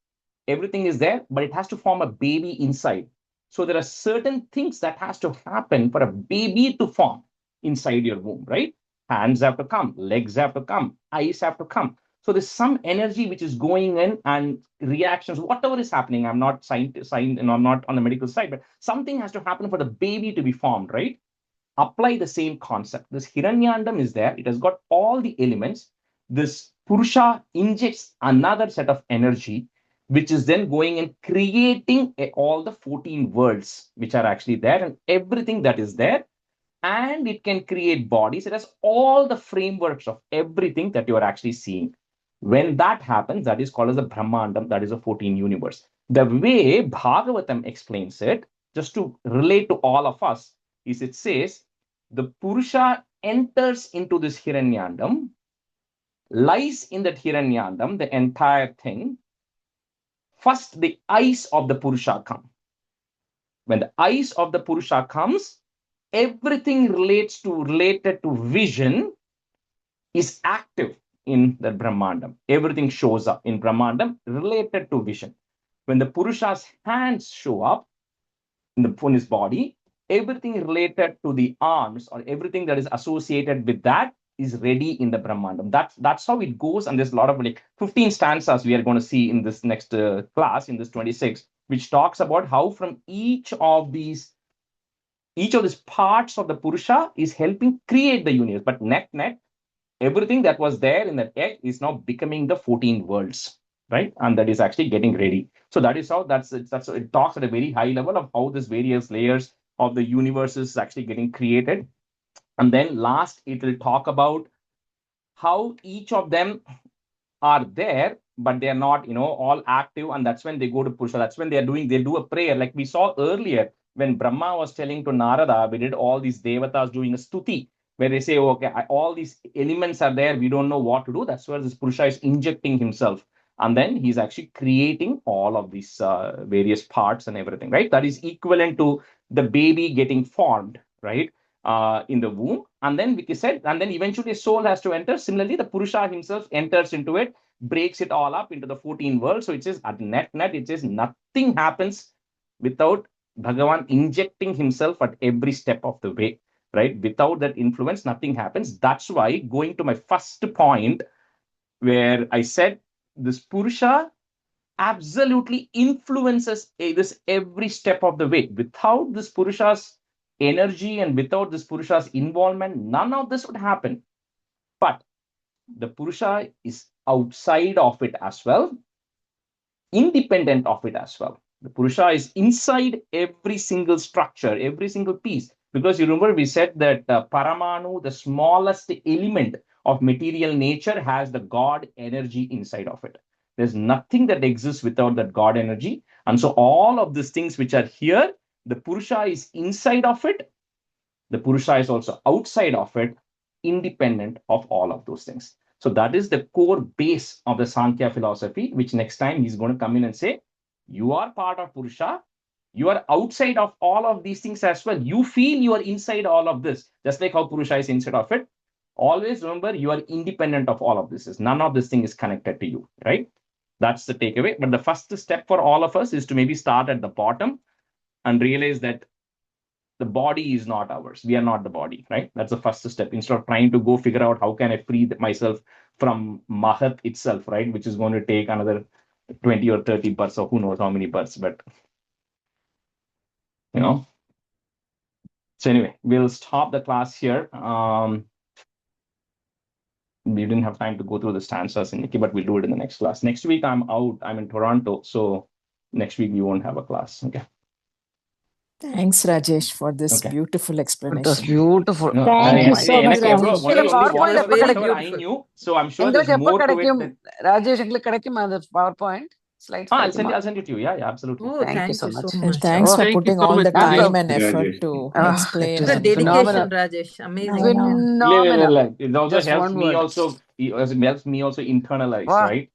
everything is there, but it has to form a baby inside. So there are certain things that has to happen for a baby to form inside your womb, right? Hands have to come, legs have to come, eyes have to come. So there's some energy which is going in and reactions, whatever is happening. I'm not I'm not on the medical side, but something has to happen for the baby to be formed, right? Apply the same concept. This Hiranyandam is there. It has got all the elements. This Purusha injects another set of energy, which is then going and creating all the 14 worlds which are actually there, and everything that is there. And it can create bodies. It has all the frameworks of everything that you are actually seeing. When that happens, that is called as the Brahmandam, that is a 14 universe. The way Bhagavatam explains it, just to relate to all of us, is it says, the Purusha enters into this Hiranyandam, lies in that Hiranyandam, the entire thing. First, the eyes of the Purusha come. When the eyes of the Purusha comes, everything related to vision is active in the Brahmandam. Everything shows up in Brahmandam related to vision. When the Purusha's hands show up in his body, everything related to the arms or everything that is associated with that is ready in the Brahmandam. That's how it goes. And there's a lot of like 15 stanzas we are going to see in this next class, in this 26, which talks about how from each of these parts of the Purusha is helping create the universe. But net, everything that was there in that egg is now becoming the 14 worlds, right? And that is actually getting ready. So that is how it talks at a very high level of how these various layers of the universe is actually getting created. And then last, it will talk about how each of them are there, but they are not, all active. And that's when they go to Purusha. That's when they do a prayer. Like we saw earlier, when Brahma was telling to Narada, we did all these devatas doing a stuti, where they say, okay, all these elements are there. We don't know what to do. That's where this Purusha is injecting himself. And then he's actually creating all of these various parts and everything, right? That is equivalent to the baby getting formed, right? In the womb. And then we said, and then eventually a soul has to enter. Similarly, the Purusha himself enters into it, breaks it all up into the 14 worlds. So it says at net, it says nothing happens without Bhagavan injecting himself at every step of the way, right? Without that influence, nothing happens. That's why, going to my first point, where I said this Purusha absolutely influences this every step of the way. Without this Purusha's energy and without this Purusha's involvement, none of this would happen. But the Purusha is outside of it as well, independent of it as well. The Purusha is inside every single structure, every single piece. Because you remember we said that Paramanu, the smallest element of material nature, has the God energy inside of it. There's nothing that exists without that God energy. And so all of these things which are here, the Purusha is inside of it. The Purusha is also outside of it, independent of all of those things. So that is the core base of the Sankhya philosophy, which next time he's going to come in and say, you are part of Purusha. You are outside of all of these things as well. You feel you are inside all of this, just like how Purusha is inside of it. Always remember, you are independent of all of this. None of this thing is connected to you, right? That's the takeaway. But the first step for all of us is to maybe start at the bottom and realize that the body is not ours. We are not the body, right? That's the first step. Instead of trying to go figure out how can I free myself from Mahat itself, right? Which is going to take another 20 or 30 births, or who knows how many births, but So anyway, we'll stop the class here. We didn't have time to go through the stanzas in Nikki, but we'll do it in the next class. Next week, I'm out. I'm in Toronto. So next week, we won't have a class. Okay. Thanks, Rajesh, for this beautiful It was explanation. beautiful. Thank you so much, Rajesh. PowerPoint எப்ப whatever கிடைக்கும்? I knew. So I'm sure எங்களுக்கு there's எப்ப more to it. கிடைக்கும்? ராஜேஷ் எங்களுக்கு கிடைக்குமா அந்த PowerPoint slides I'll send கிடைக்குமா? it to you. Yeah, absolutely. Oh, Thank you so much. And thanks for Thank you putting so all much, the Rajesh. time and effort to explain. It The was dedication, phenomenal. Rajesh. Amazing. Phenomenal. It also Just helps one me word. helps me also internalize, Wow. right?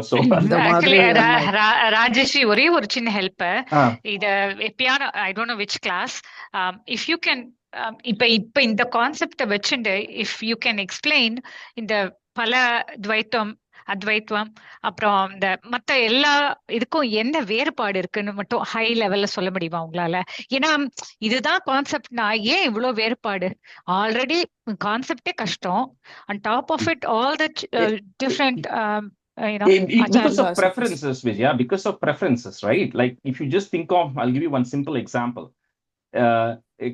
So இந்த மாதிரி Actually, Rajeshri, ஒரே ஒரு சின்ன help. இத எப்பயாவது, I don't know which class, if you can, இப்ப இந்த கான்செப்ட வச்சுண்டு if you can explain இந்த பல துவைத்தம், அத்வைத்வம், அப்புறம் இந்த மத்த எல்லா இதுக்கும் என்ன வேறுபாடு இருக்குன்னு மட்டும் ஹை லெவல்ல சொல்ல முடியுமா உங்களால? ஏன்னா இதுதான் கான்செப்ட்னா ஏன் இவ்வளவு வேறுபாடு? ஆல்ரெடி கான்செப்டே கஷ்டம். On top of it, all the different because of preferences, Vijaya, because of preferences, right? Like if you just think of, I'll give you one simple example.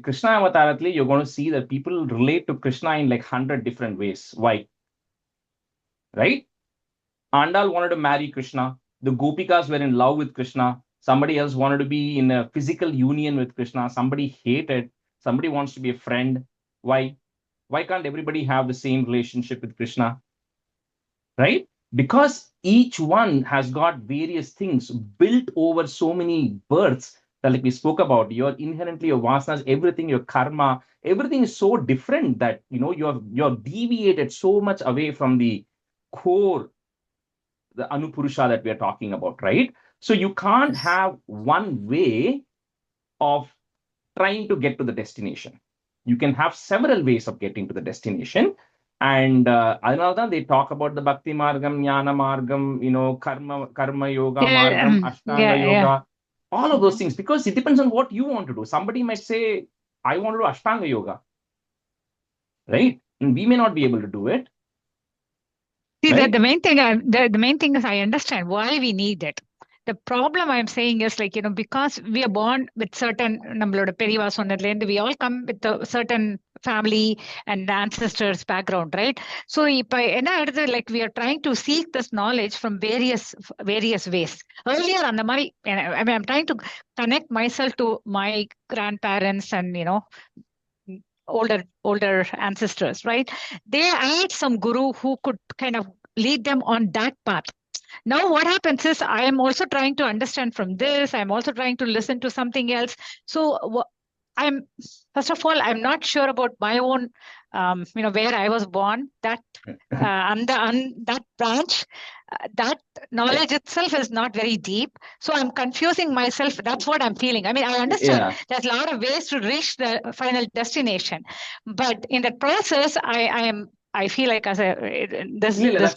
Krishna Avataratli, you're going to see that people relate to Krishna in like 100 different ways. Why? Right? Andal wanted to marry Krishna. The Gopikas were in love with Krishna. Somebody else wanted to be in a physical union with Krishna. Somebody hated. Somebody wants to be a friend. Why? Why can't everybody have the same relationship with Krishna? Right? Because each one has got various things built over so many births that, like we spoke about, inherently your vasanas, everything, your karma, everything is so different that you're deviated so much away from the core, the Anupurusha that we are talking about, right? So you can't have one way of trying to get to the destination. You can have several ways of getting to the destination. And another, they talk about the Bhakti Margam, Jnana Margam, Karma Yoga Margam, Ashtanga Yoga, all of those things, because it depends on what you want to do. Somebody might say, I want to do Ashtanga Yoga, right? And we may not be able to do it. See, right? The main thing is I understand why we need it. the problem I'm saying is like, because we are born with certain, we all come with a certain family and ancestors background, right? So like we are trying to seek this knowledge from various ways. Earlier on the money, I'm trying to connect myself to my grandparents and older ancestors, right? They had some guru who could kind of lead them on that path. Now what happens is I am also trying to understand from this. I'm also trying to listen to something else. So first of all, I'm not sure about my own, where I was born. That that branch, that knowledge itself is not very deep. So I'm confusing myself. That's what I'm feeling. I mean, I understand there's a lot of ways to reach the final destination, but in that process, I feel like that's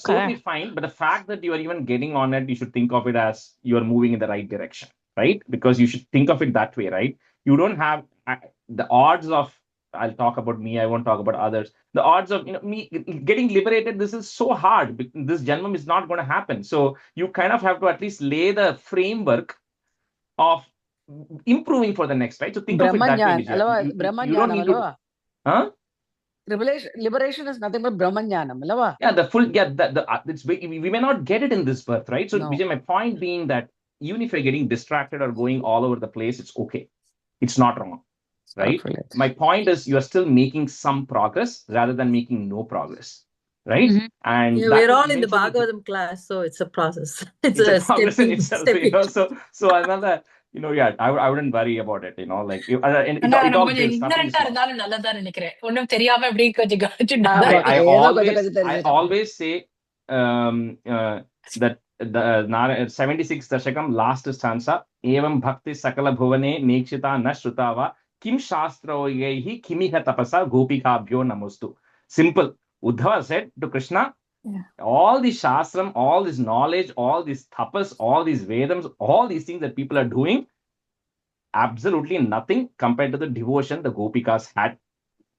totally fine. But the fact that you are even getting on it, you should think of it as you are moving in the right direction, right? Because you should think of it that way, right? You don't have the odds of, I'll talk about me, I won't talk about others. The odds of me getting liberated, this is so hard. This janmam is not going to happen. So you kind of have to at least lay the framework of improving for the next, right? So think of it that way, Vijaya. You don't need to... Huh? Liberation is nothing but Brahmanyanam. Yeah, we may not get it in this birth, right? So, Vijay, my point being that even if you're getting distracted or going all over the place, it's okay. It's not wrong, right? My point is you are still making some progress rather than making no progress, right? Mm-hmm. And we're all in the Bhagavatam class, so it's a process. It's a progress in itself. So another... I wouldn't worry about it, like it all builds. I always say that the 76th dashakam last stanza, evam bhakti sakala bhuvane nekshita na shrutava kim shastrayaihi kimiha tapasa gopikabhyo namostu. Simple. Uddhava said to Krishna, all the shastram, all this knowledge, all these tapas, all these vedams, all these things that people are doing, absolutely nothing compared to the devotion the gopikas had.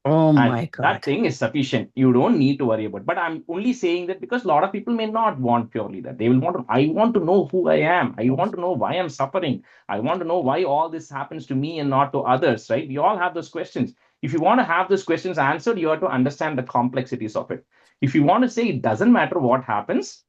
Oh my God. That thing is sufficient. You don't need to worry about it. But I'm only saying that because a lot of people may not want purely that. They will want to, I want to know who I am. I want to know why I'm suffering. I want to know why all this happens to me and not to others, right? We all have those questions. If you want to have those questions answered, you have to understand the complexities of it. If you want to say it doesn't matter what happens,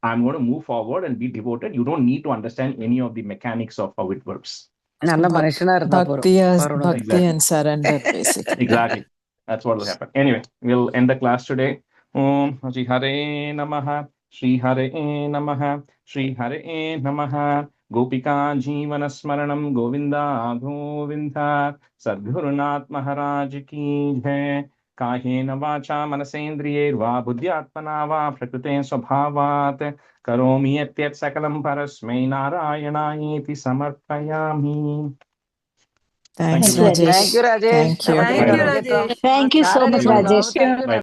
I'm going to move forward and be devoted, you don't need to understand any of the mechanics of how it works. Bhakti and surrender, basically. Exactly. That's what will happen. Anyway, we'll end the class today. Om Shri Hare Namaha, Shri Hare Namaha, Shri Hare Namaha. Gopika Jeevana Smaranam Govinda Govinda. Sadgurunath Maharaj Ki Jai. Kahena Vacha Manasendriyerva Buddhyatmana Va Prakrute Swabhavat. Karomi Yatyat Sakalam Parasmai Narayanaiti Samarpayami. Thanks, Thank you, Rajesh. Thank you, Rajesh. Thank you. Thank you. Thank you so much, Rajesh. Bye.